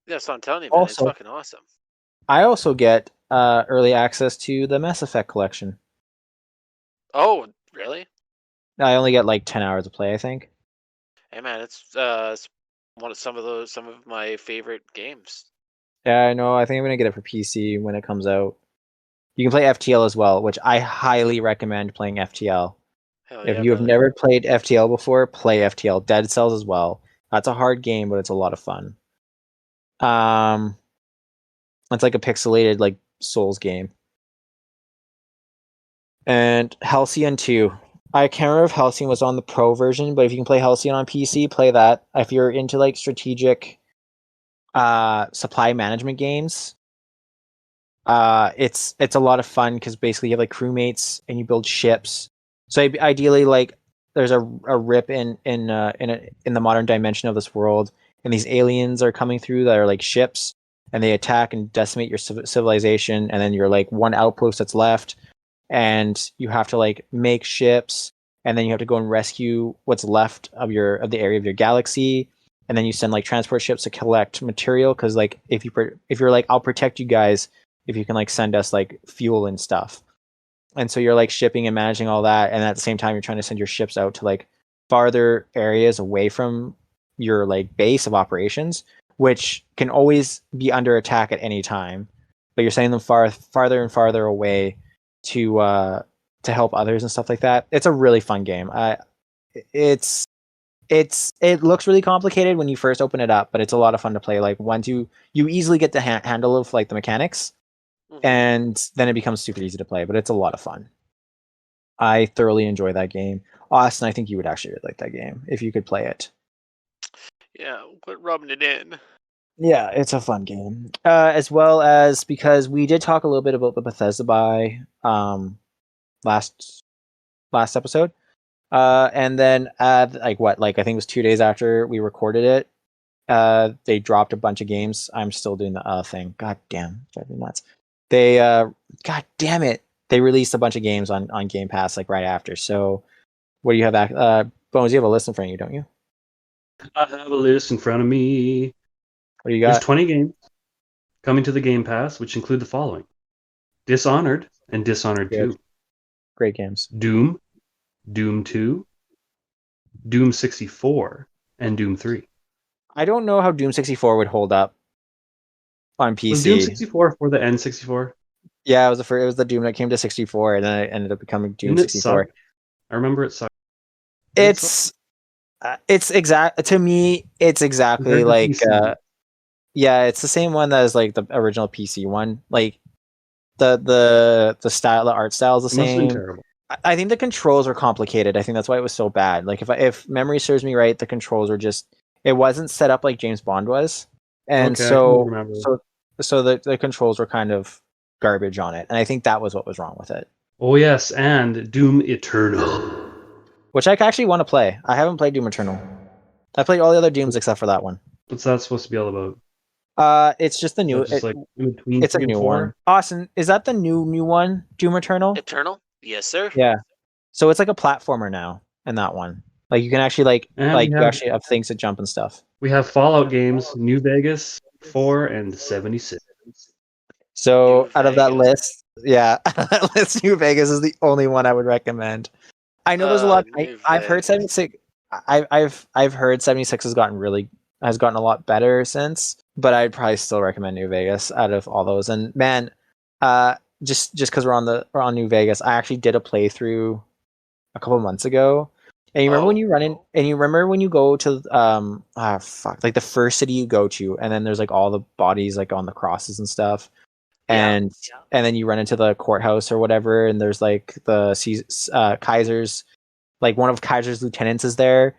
Yeah, so I'm telling you, man, it's fucking awesome. I also get early access to the Mass Effect collection. Oh, really? I only get like 10 hours of play, I think. Hey, man, it's some of my favorite games. Yeah, I know. I think I'm gonna get it for PC when it comes out. You can play FTL as well, which I highly recommend playing FTL. Hell If yeah, you have brother. never played FTL before, play FTL. Dead Cells as well. That's a hard game, but it's a lot of fun. It's like a pixelated like Souls game. And Halcyon 2. I can't remember if Halcyon was on the Pro version, but if you can play Halcyon on PC, play that. If you're into like strategic supply management games, it's a lot of fun because basically you have like crewmates and you build ships. So ideally, like there's a rip in the modern dimension of this world, and these aliens are coming through that are like ships, and they attack and decimate your civilization, and then you're like one outpost that's left, and you have to like make ships, and then you have to go and rescue what's left of the area of your galaxy, and then you send like transport ships to collect material because like if you're like I'll protect you guys if you can like send us like fuel and stuff. And so you're like shipping and managing all that, and at the same time you're trying to send your ships out to like farther areas away from your like base of operations, which can always be under attack at any time. But you're sending them farther and farther away to help others and stuff like that. It's a really fun game. It looks really complicated when you first open it up, but it's a lot of fun to play. Like once you easily get the handle of like the mechanics, and then it becomes super easy to play. But it's a lot of fun. I thoroughly enjoy that game. Austin, I think you would actually really like that game if you could play it. Yeah, quit rubbing it in. Yeah, it's a fun game. As well as because we did talk a little bit about the Bethesda buy last episode. And then like I think it was 2 days after we recorded it, they dropped a bunch of games. I'm still doing the thing. God damn, drive me nuts. They God damn it. They released a bunch of games on Game Pass like right after. So what do you have Bones, you have a list in front of you, don't you? I have a list in front of me. What do you got? There's 20 games coming to the Game Pass, which include the following: Dishonored and Dishonored 2. Great games. Doom, Doom 2, Doom 64, and Doom 3. I don't know how Doom 64 would hold up. on Was Doom PC. 64 for the N64? Yeah, it was the Doom that came to 64, and then it ended up becoming Doom Didn't it 64. suck? I remember it sucked. It's exact to me. It's exactly Compared to like PC. yeah, it's the same one as like the original PC one. Like the style, the art style is the It must have been same. terrible. I think the controls were complicated. I think that's why it was so bad. Like if memory serves me right, the controls were just it wasn't set up like James Bond was, and Okay, I can remember. so the controls were kind of garbage on it, and I think that was what was wrong with it. Oh yes, and Doom Eternal. Which I actually want to play. I haven't played Doom Eternal. I played all the other Dooms except for that one. What's that supposed to be all about? It's just the Is new. that just like in between It's a 3 and new 4? one. Austin, is that the new one? Doom Eternal? Eternal? Yes, sir. Yeah. So it's like a platformer now in that one. Like you can actually And you actually have things to jump and stuff. we have Fallout games, New Vegas, 4, and 76. So New out of that Vegas. list, yeah, that list, New Vegas is the only one I would recommend. I know there's a lot. New I've heard Vegas. 76. I've heard 76 has gotten a lot better since, but I'd probably still recommend New Vegas out of all those. And man, just because we're on New Vegas, I actually did a playthrough a couple months ago. And you remember when you run in, and you remember when you go to fuck, like the first city you go to, and then there's like all the bodies like on the crosses and stuff, Yeah. and then you run into the courthouse or whatever, and there's like the Kaiser's, like one of Kaiser's lieutenants is there.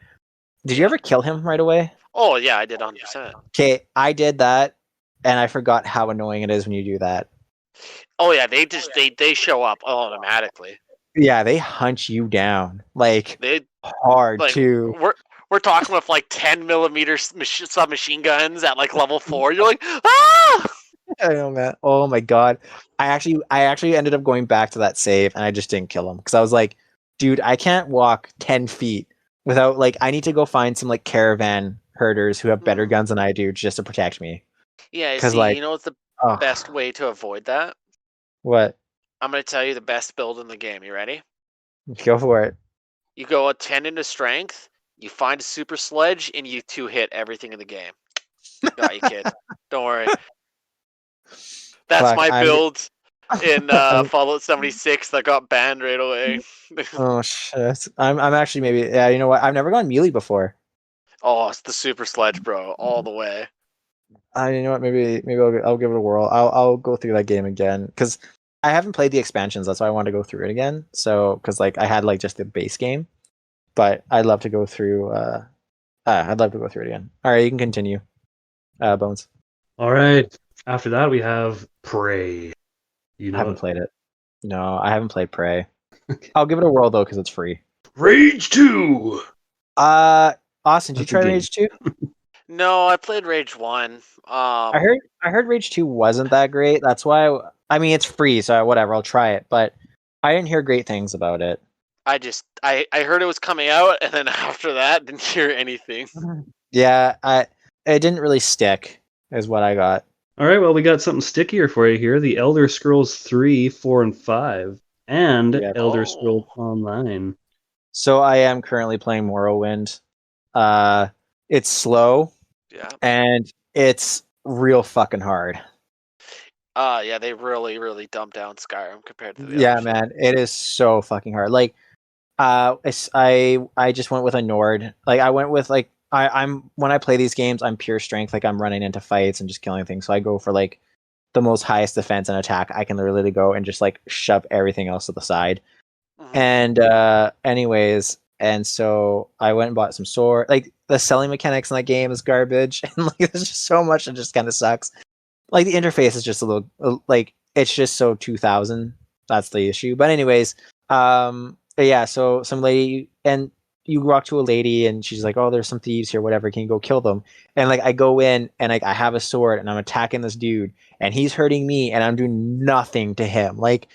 Did you ever kill him right away? Oh yeah, I did 100%. Okay, I did that, and I forgot how annoying it is when you do that. Oh yeah, they show up automatically. Yeah, they hunt you down like They hard like too. we're talking with like 10mm submachine guns at like level 4. You're like, ah! I know, man. Oh my god, I actually ended up going back to that save, and I just didn't kill him because I was like, dude, I can't walk 10 feet without like I need to go find some like caravan herders who have better guns than I do just to protect me. Yeah, Because see, like, you know what's the oh, best way to avoid that? what? I'm gonna tell you the best build in the game. You ready? Go for it. You go a 10 into strength, you find a super sledge, and you 2-hit everything in the game. Got you, kid. Don't worry. That's Fuck, my I'm. build in Fallout 76 that got banned right away. Oh shit. I'm actually maybe yeah. You know what? I've never gone melee before. Oh, it's the super sledge, bro, all the way. You know what? Maybe I'll give it a whirl. I'll go through that game again because I haven't played the expansions. That's why I want to go through it again. So because like I had like just the base game, but I'd love to go through. I'd love to go through it again. All right, you can continue. Bones. All right. After that, we have Prey. You I know haven't it. played it. No, I haven't played Prey. I'll give it a whirl though because it's free. Rage 2. Austin, did you That's a try game. Rage 2? No, I played Rage 1. I heard Rage 2 wasn't that great. That's why I mean it's free, so whatever, I'll try it. But I didn't hear great things about it. I heard it was coming out, and then after that, didn't hear anything. Yeah, it didn't really stick, is what I got. All right, well, we got something stickier for you here. The Elder Scrolls 3, 4, and 5, and Yeah. Elder Scrolls Online. So I am currently playing Morrowind. It's slow. Yeah. And it's real fucking hard. Yeah, they really, really dumped down Skyrim compared to the Yeah, others. man, it is so fucking hard. Like, I just went with a Nord. Like, I went with like I'm when I play these games, I'm pure strength. Like, I'm running into fights and just killing things. So I go for like the most highest defense and attack I can literally go and just like shove everything else to the side. Mhm. And anyways, and so I went and bought some sword. Like the selling mechanics in that game is garbage, and like there's just so much that just kind of sucks. Like the interface is just a little like it's just so 2000. That's the issue. But anyways, yeah. So some lady and you walk to a lady and she's like, "Oh, there's some thieves here. Whatever. Can you go kill them?" And like I go in and like I have a sword and I'm attacking this dude and he's hurting me and I'm doing nothing to him. Like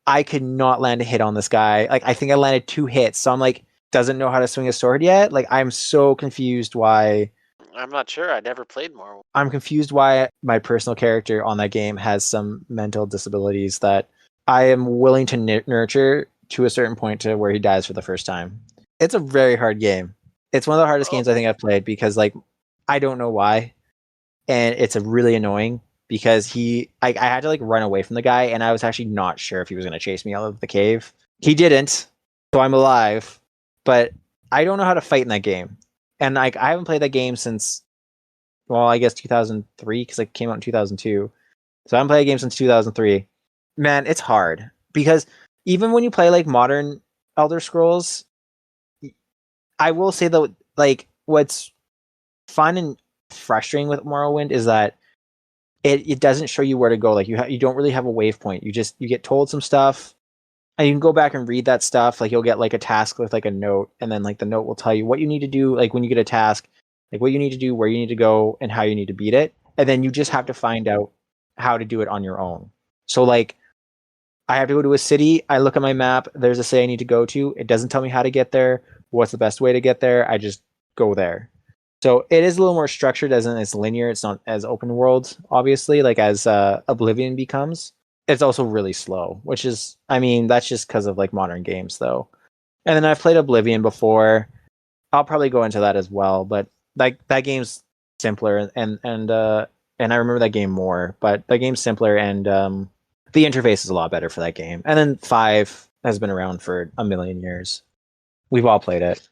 I could not land a hit on this guy. Like I think I landed 2 hits. So I'm like, doesn't know how to swing a sword yet. Like I'm so confused why. I'm not sure. I never played more. I'm confused why my personal character on that game has some mental disabilities that I am willing to nurture to a certain point to where he dies for the first time. It's a very hard game. It's one of the hardest games I think I've played because like I don't know why, and it's a really annoying. because I had to like run away from the guy, and I was actually not sure if he was going to chase me out of the cave. He didn't, so I'm alive. But I don't know how to fight in that game, and like I haven't played that game since, well, I guess 2003 because it came out in 2002. So I haven't played a game since 2003. Man, it's hard because even when you play like modern Elder Scrolls, I will say though, like what's fun and frustrating with Morrowind is that it doesn't show you where to go. Like you don't really have a waypoint. You get told some stuff, and you can go back and read that stuff. Like you'll get like a task with like a note, and then like the note will tell you what you need to do. Like when you get a task, like what you need to do, where you need to go, and how you need to beat it. And then you just have to find out how to do it on your own. So like I have to go to a city. I look at my map. There's a city I need to go to. It doesn't tell me how to get there. What's the best way to get there? I just go there. So it is a little more structured, as in it's linear. It's not as open world, obviously, like as Oblivion becomes. It's also really slow, which is, I mean, that's just because of like modern games, though. And then I've played Oblivion before. I'll probably go into that as well, but like that game's simpler, and I remember that game more. But the game's simpler, and the interface is a lot better for that game. And then 5 has been around for a million years. We've all played it.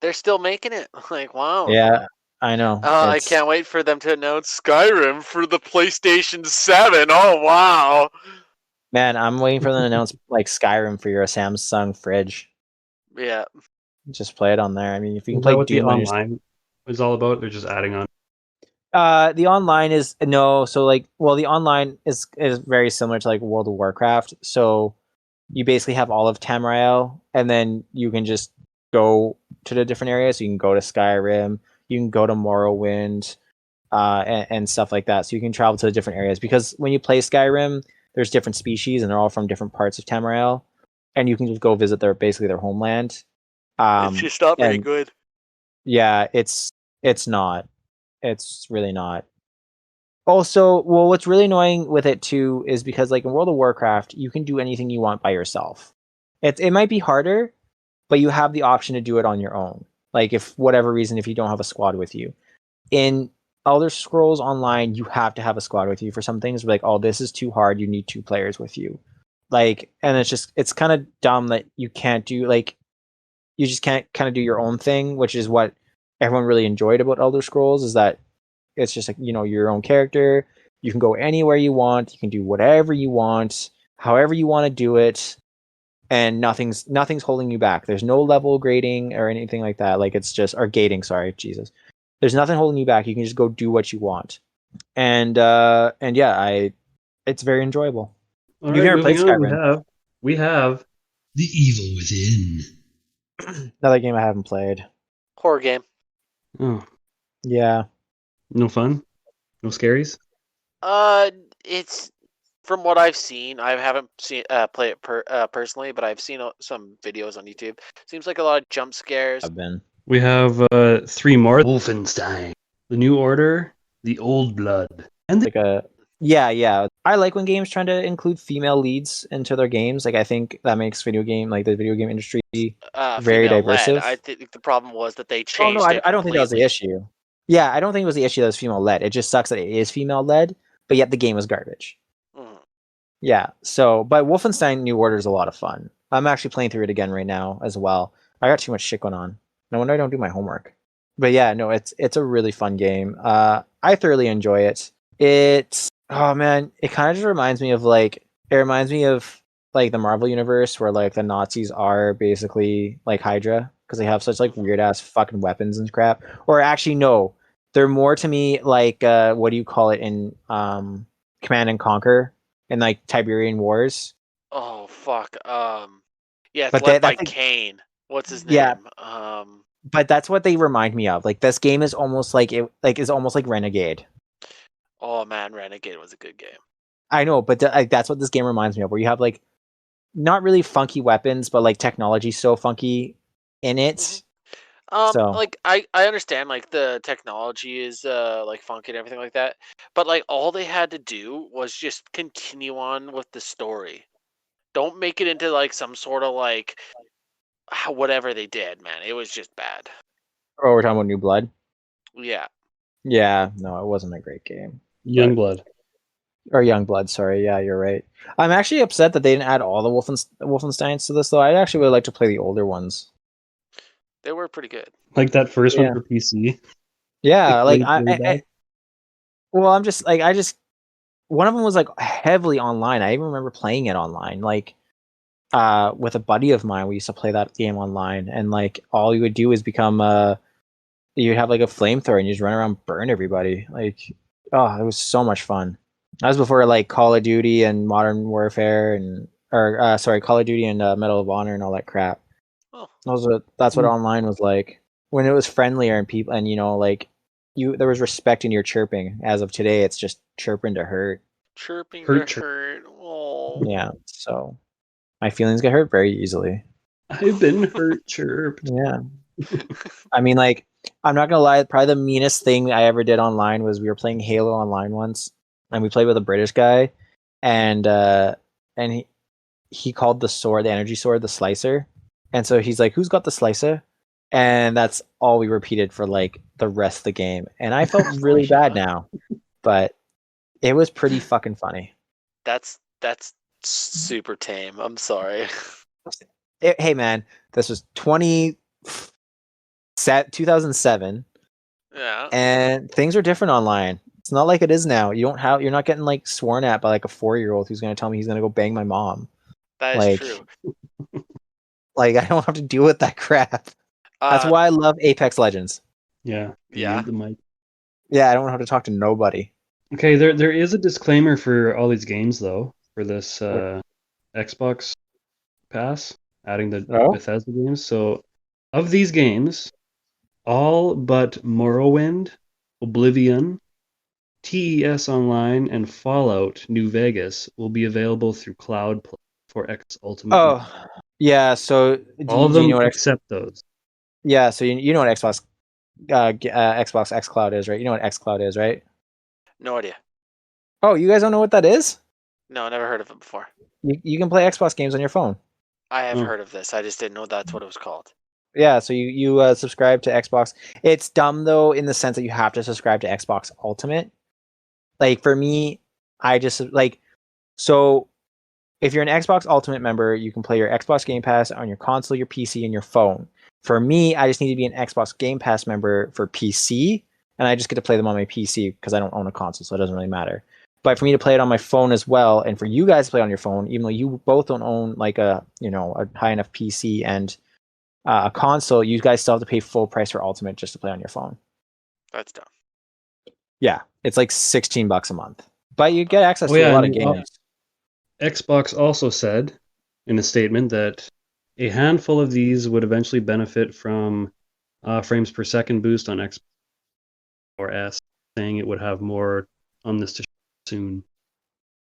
They're still making it. Like, wow. Yeah, I know. I can't wait for them to announce Skyrim for the PlayStation 7. Oh, wow. Man, I'm waiting for them to announce like Skyrim for your Samsung fridge. Yeah. Just play it on there. I mean, if you can Is play that what the Doom on your online is all about? They're just adding on. the online is no, so like well the online is very similar to like World of Warcraft. So you basically have all of Tamriel, and then you can just go to the different areas. So you can go to Skyrim, you can go to Morrowind, and stuff like that. So you can travel to the different areas because when you play Skyrim, there's different species and they're all from different parts of Tamriel, and you can just go visit their homeland. It's just not very And good. yeah, it's not. It's really not. Also, well, what's really annoying with it too is because like in World of Warcraft, you can do anything you want by yourself. It might be harder, but you have the option to do it on your own. Like if whatever reason, if you don't have a squad with you. In Elder Scrolls Online, you have to have a squad with you for some things. Like, oh, this is too hard. You need 2 players with you. Like, and it's kind of dumb that you can't do like you just can't kind of do your own thing, which is what everyone really enjoyed about Elder Scrolls is that it's just like, your own character. You can go anywhere you want. You can do whatever you want, however you want to do it, and nothing's holding you back. There's no level grading or anything like that. Like it's just or gating. Sorry, Jesus. There's nothing holding you back. You can just go do what you want, and yeah, it's very enjoyable. All You've right, never played moving on. Skyrim? We have The Evil Within. Another game I haven't played. Horror game. oh, Yeah, no fun, no scaries. It's from what I've seen. I haven't seen play it personally, but I've seen some videos on YouTube. Seems like a lot of jump scares. I've been. We have 3 more: Wolfenstein, the New Order, the Old Blood, and the Like a yeah. I like when games trying to include female leads into their games. Like I think that makes the video game industry very Female led. diversive. I think the problem was that they Oh changed no, it I don't think that was the completely. issue. Yeah, I don't think it was the issue that was female led. It just sucks that it is female led, but yet the game was garbage. Mhm. Yeah. So, but Wolfenstein New Order is a lot of fun. I'm actually playing through it again right now as well. I got too much shit going on. No wonder I don't do my homework. But yeah, no, it's a really fun game. I thoroughly enjoy it. It's oh man, it kind of just reminds me of like the Marvel universe where like the Nazis are basically like Hydra because they have such like weird ass fucking weapons and crap. Or actually no, they're more to me like what do you call it in Command and Conquer in like Tiberian Wars. Oh fuck. Yeah, it's But led by that's like, Kane. What's his yeah, name? but that's what they remind me of. Like this game is almost like is almost like Renegade. Oh man, Renegade was a good game. I know, but like that's what this game reminds me of, where you have like not really funky weapons, but like technology so funky in it. Mhm. So Like I understand like the technology is like funky and everything like that, but like all they had to do was just continue on with the story. Don't make it into like some sort of like whatever they did, man. It was just bad. oh, we're talking about New Blood. Yeah. Yeah, no, it wasn't a great game. Youngblood. Or Youngblood, sorry. Yeah, you're right. I'm actually upset that they didn't add all the Wolfensteins to this, though. I actually would like to play the older ones. They were pretty good. Like that first Yeah. one for PC. Yeah, like Really bad. well, I'm just like one of them was like heavily online. I even remember playing it online, like with a buddy of mine. We used to play that game online, and like all you would do is become you'd have like a flamethrower and you just run around and burn everybody. Like, oh, it was so much fun. That was before like Call of Duty and Modern Warfare Call of Duty and Medal of Honor and all that crap. Oh, That's what online was like when it was friendlier and people and like there was respect in your chirping. As of today, it's just chirping to hurt. chirping Hurt to hurt. Oh. Yeah, so my feelings get hurt very easily. I've been hurt, chirped. Yeah. I mean, like, I'm not gonna lie, probably the meanest thing I ever did online was we were playing Halo online once, and we played with a British guy, and he called the energy sword, the slicer, and so he's like, "Who's got the slicer?" And that's all we repeated for like the rest of the game, and I felt really bad now, but it was pretty fucking funny. That's super tame. I'm sorry. Hey man, this was 2007. Yeah. And things are different online. It's not like it is now. You're not getting like sworn at by like a 4-year-old who's going to tell me he's going to go bang my mom. That is Like, true. like I don't have to deal with that crap. That's why I love Apex Legends. Yeah. Yeah. The mic. Yeah, I don't have to talk to nobody. Okay, there is a disclaimer for all these games though, for this Xbox Pass, adding the Bethesda games. So of these games, all but Morrowind, Oblivion, TES Online, and Fallout New Vegas will be available through Cloud Play for X Ultimate. Oh, yeah. So all of them except those. Yeah, so you know what Xbox X Cloud is, right? You know what X Cloud is, right? No idea. Oh, you guys don't know what that is? No, never heard of it before. You can play Xbox games on your phone. I have heard of this. I just didn't know that's what it was called. Yeah, so you subscribe to Xbox. It's dumb though in the sense that you have to subscribe to Xbox Ultimate. Like for me, I just like so if you're an Xbox Ultimate member, you can play your Xbox Game Pass on your console, your PC, and your phone. For me, I just need to be an Xbox Game Pass member for PC, and I just get to play them on my PC because I don't own a console, so it doesn't really matter. But for me to play it on my phone as well, and for you guys to play on your phone, even though you both don't own like a high enough PC and a console, you guys still have to pay full price for Ultimate just to play on your phone. That's dumb. Yeah, it's like $16 a month, but you get access to a lot of games. Xbox also said in a statement that a handful of these would eventually benefit from frames per second boost on Xbox or S, saying it would have more on this to soon.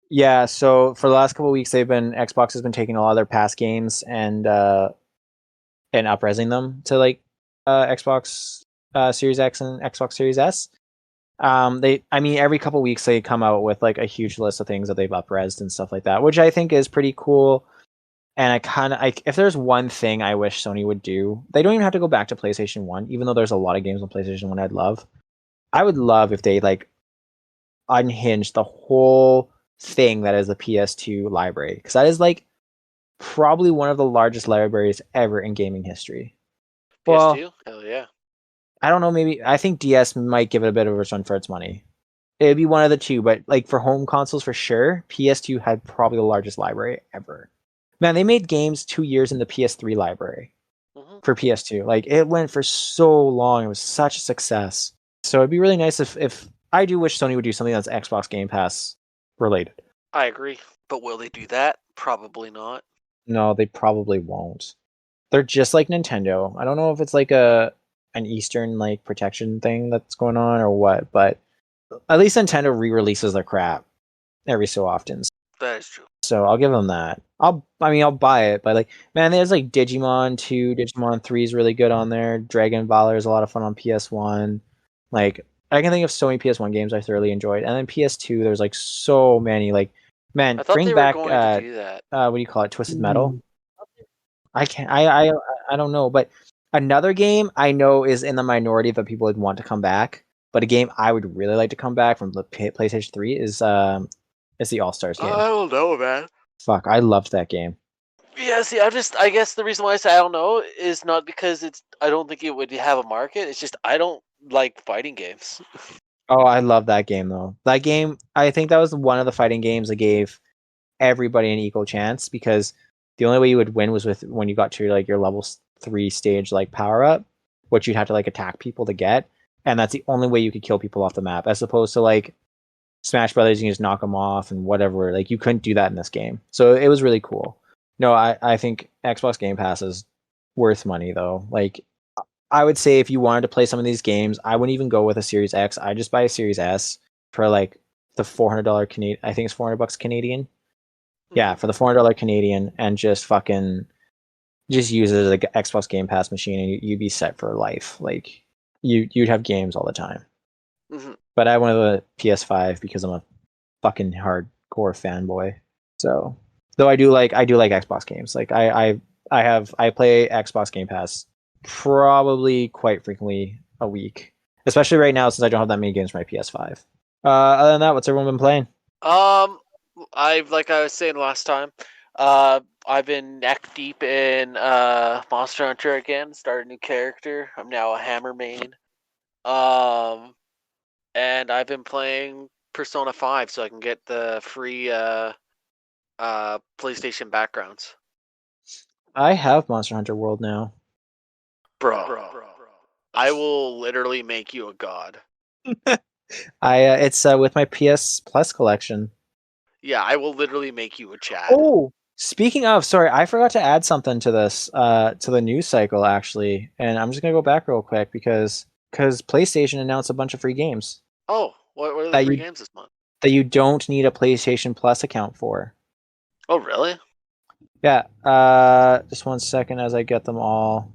Yeah, so for the last couple of weeks, Xbox has been taking a lot of their past games and up-resing them to like Xbox Series X and Xbox Series S. Every couple of weeks they come out with like a huge list of things that they've up-resed and stuff like that, which I think is pretty cool. And if there's one thing I wish Sony would do, they don't even have to go back to PlayStation 1, even though there's a lot of games on PlayStation 1 I would love if they like unhinged the whole thing that is the PS2 library, because that is like probably one of the largest libraries ever in gaming history. PS2? Well, hell yeah. I don't know, maybe I think DS might give it a bit of a return for its money. It'd be one of the two, but like for home consoles for sure, PS2 had probably the largest library ever. Man, they made games 2 years in the PS3 library for PS2. Like it went for so long. It was such a success. So it'd be really nice if I do wish Sony would do something that's Xbox Game Pass related. I agree. But will they do that? Probably not. No, they probably won't. They're just like Nintendo. I don't know if it's like an Eastern like protection thing that's going on or what, but at least Nintendo re-releases their crap every so often. That is true. So I'll give them that. I'll buy it, but like, man, there's like Digimon 2, Digimon 3 is really good on there. Dragon Valor is a lot of fun on PS1. Like, I can think of so many PS1 games I thoroughly enjoyed, and then PS2, there's like so many. Like, man, bring back going to do that. What do you call it? Twisted Metal. I can't. I don't know, but another game I know is in the minority that people would want to come back, but a game I would really like to come back from the PlayStation 3 is It's the All Stars game. I don't know, man. Fuck, I loved that game. Yeah, see, I guess the reason why I say I don't know is not because I don't think it would have a market. It's just I don't like fighting games. Oh, I love that game though. That game, I think that was one of the fighting games that gave everybody an equal chance, because the only way you would win was when you got to your level 3 stage power up, which you'd have to attack people to get, and that's the only way you could kill people off the map, as opposed to Smash Brothers, you can just knock them off and whatever. You couldn't do that in this game, so it was really cool. No, I think Xbox Game Pass is worth money though. I would say if you wanted to play some of these games, I wouldn't even go with a Series X. I just buy a Series S for the $400 Canadian. I think it's $400 Canadian. Yeah, for the $400 Canadian, and just use it as an Xbox Game Pass machine, and you'd be set for life. You'd have games all the time. Mm-hmm. But I wanted the PS5 because I'm a fucking hardcore fanboy. So, though I do like Xbox games. I play Xbox Game Pass probably quite frequently a week, especially right now since I don't have that many games for my PS5. Other than that, what's everyone been playing? Like I was saying last time, I've been neck deep in Monster Hunter again. Started a new character. I'm now a Hammer main. And I've been playing Persona 5 so I can get the free PlayStation backgrounds. I have Monster Hunter World now. Bro. I will literally make you a god. It's with my PS Plus collection. Yeah, I will literally make you a Chad. Oh, speaking of, sorry, I forgot to add something to this, to the news cycle actually, and I'm just gonna go back real quick because PlayStation announced a bunch of free games. Oh, what are the free games this month? That you don't need a PlayStation Plus account for. Oh, really? Yeah. Just 1 second as I get them all.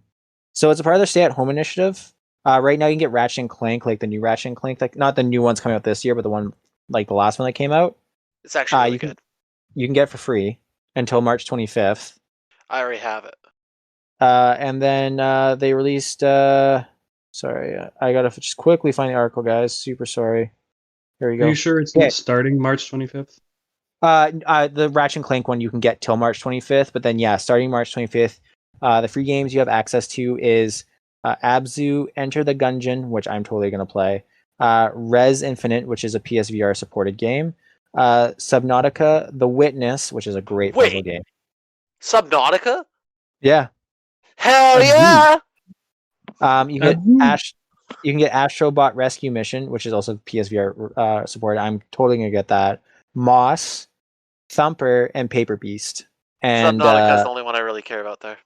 So it's a part of their stay-at-home initiative. Right now you can get Ratchet and Clank, the new Ratchet and Clank, not the new ones coming out this year, but the one the last one that came out. It's actually really good. You can get it for free until March 25th. I already have it. And then they released. Sorry, I gotta just quickly find the article, guys. Super sorry. Here we go. Are you sure it's not starting March 25th? The Ratchet and Clank one you can get till March 25th, but then starting March 25th, the free games you have access to is Abzu, Enter the Gungeon, which I'm totally gonna play. Res Infinite, which is a PSVR supported game. Subnautica, The Witness, which is a great puzzle game. Subnautica? Yeah. Hell yeah! You get You can get Astrobot Rescue Mission, which is also PSVR supported. I'm totally gonna get that. Moss, Thumper, and Paper Beast. And Subnautica is the only one I really care about there.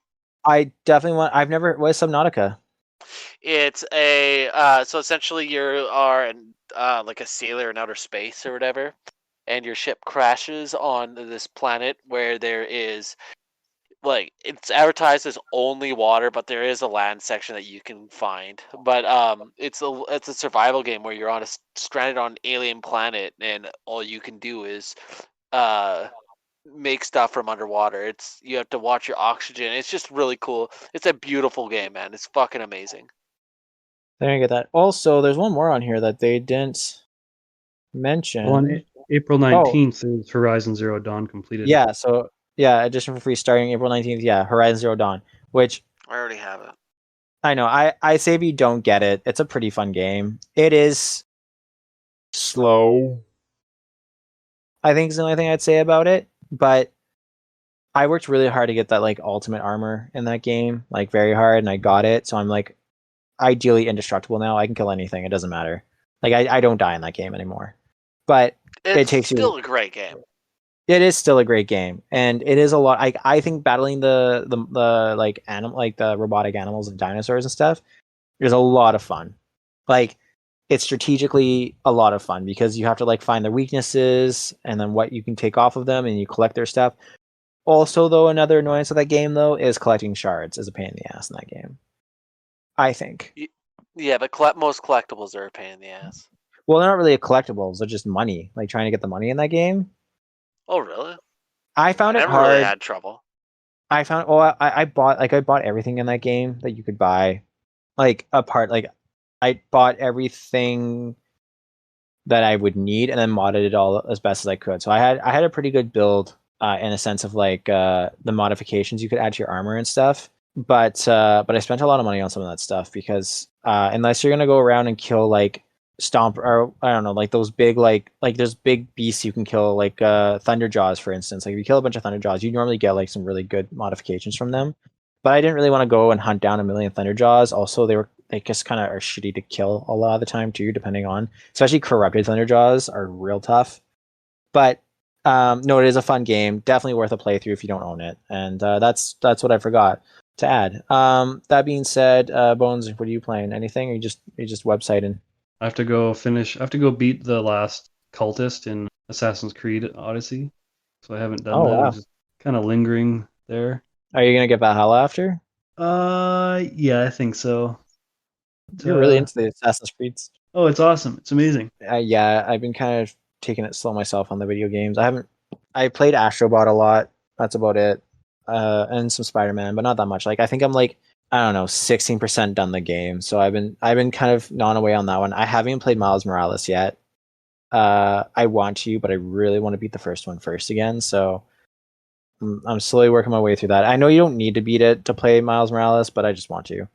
I definitely want. I've never. What is Subnautica? It's a so essentially you are like a sailor in outer space or whatever, and your ship crashes on this planet where there is it's advertised as only water, but there is a land section that you can find. But it's a survival game where you're stranded on an alien planet, and all you can do is make stuff from underwater. You have to watch your oxygen. It's just really cool. It's a beautiful game, man. It's fucking amazing. There you get that. Also, there's one more on here that they didn't mention. Well, on April 19th is Horizon Zero Dawn completed. Yeah, so edition for free starting April 19th. Yeah, Horizon Zero Dawn, which I already have it. I know. I say if you don't get it, it's a pretty fun game. It is slow, I think is the only thing I'd say about it. But I worked really hard to get that ultimate armor in that game, very hard, and I got it. So I'm ideally indestructible now. I can kill anything. It doesn't matter. I don't die in that game anymore. But it takes still a great game. It is still a great game, and it is a lot. I think battling the animal, the robotic animals and dinosaurs and stuff, is a lot of fun. It's strategically a lot of fun because you have to find their weaknesses and then what you can take off of them, and you collect their stuff. Also, though, another annoyance of that game though is collecting shards is a pain in the ass in that game. I think. Yeah, but most collectibles are a pain in the ass. Well, they're not really collectibles; they're just money. Trying to get the money in that game. Oh, really? I found it hard. Never really had trouble. I found. I bought everything in that game that you could buy, I bought everything that I would need, and then modded it all as best as I could. So I had a pretty good build in a sense of like the modifications you could add to your armor and stuff. But I spent a lot of money on some of that stuff because unless you're gonna go around and kill like stomp, or I don't know, like those big like there's big beasts you can kill, like Thunderjaws, for instance. Like if you kill a bunch of Thunderjaws, you normally get like some really good modifications from them. But I didn't really want to go and hunt down a million Thunderjaws. Also, they just kind of are shitty to kill a lot of the time too, depending on, especially corrupted Thunderjaws are real tough. But no, it is a fun game. Definitely worth a playthrough if you don't own it. And that's what I forgot to add. That being said, Bones, what are you playing? Anything? Or you just websiting? I have to go beat the last cultist in Assassin's Creed Odyssey. So I haven't done Oh, that. wow. I'm just kind of lingering there. Are you gonna get Valhalla after? Yeah, I think so. You're really into the Assassin's Creeds. Oh, it's awesome. It's amazing. Yeah, I've been kind of taking it slow myself on the video games. I played Astrobot a lot. That's about it. And some Spider-Man, but not that much. Like I think I'm like, I don't know, 16% done the game. So I've been kind of gnawing away on that one. I haven't played Miles Morales yet. I want to, but I really want to beat the first one first again. So I'm slowly working my way through that. I know you don't need to beat it to play Miles Morales, but I just want to.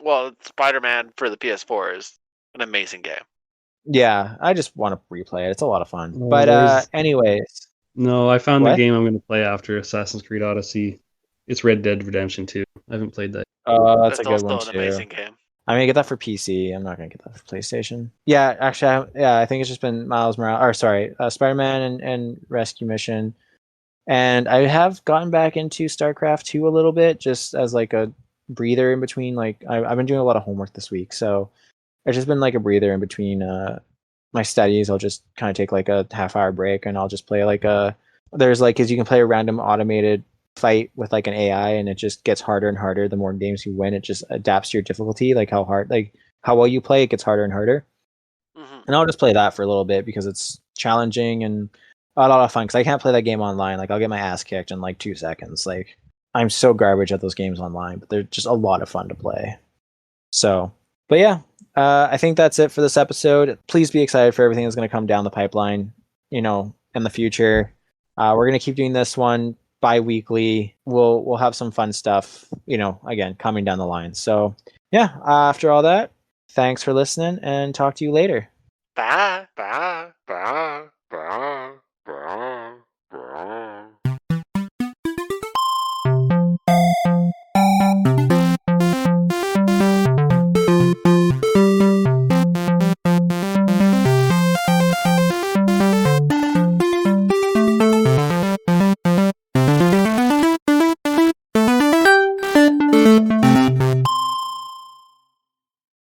Well, Spider-Man for the PS4 is an amazing game. Yeah, I just want to replay it. It's a lot of fun. Oh, But anyways, No, I found What? the game I'm going to play after Assassin's Creed Odyssey. It's Red Dead Redemption 2. I haven't played that. that's a good also one an too. amazing game. I'm gonna get that for PC. I'm not gonna get that for PlayStation. Yeah, actually, I think it's just been Miles Morales, or sorry, Spider-Man and Rescue Mission, and I have gotten back into StarCraft 2 a little bit, just as like a breather in between. Like I've been doing a lot of homework this week, so it's just been like a breather in between my studies. I'll just kind of take like a half-hour break, and I'll just play like there's like, because you can play a random automated fight with like an AI, and it just gets harder and harder the more games you win. It just adapts to your difficulty, like how hard, like how well you play, it gets harder and harder. Mhm. And I'll just play that for a little bit because it's challenging and a lot of fun, because I can't play that game online. Like I'll get my ass kicked in like 2 seconds. Like I'm so garbage at those games online, but they're just a lot of fun to play. So, but yeah, I think that's it for this episode. Please be excited for everything that's going to come down the pipeline, in the future. We're going to keep doing this one bi-weekly. We'll have some fun stuff, again, coming down the line. So yeah, after all that, thanks for listening, and talk to you later. Bye. Bye.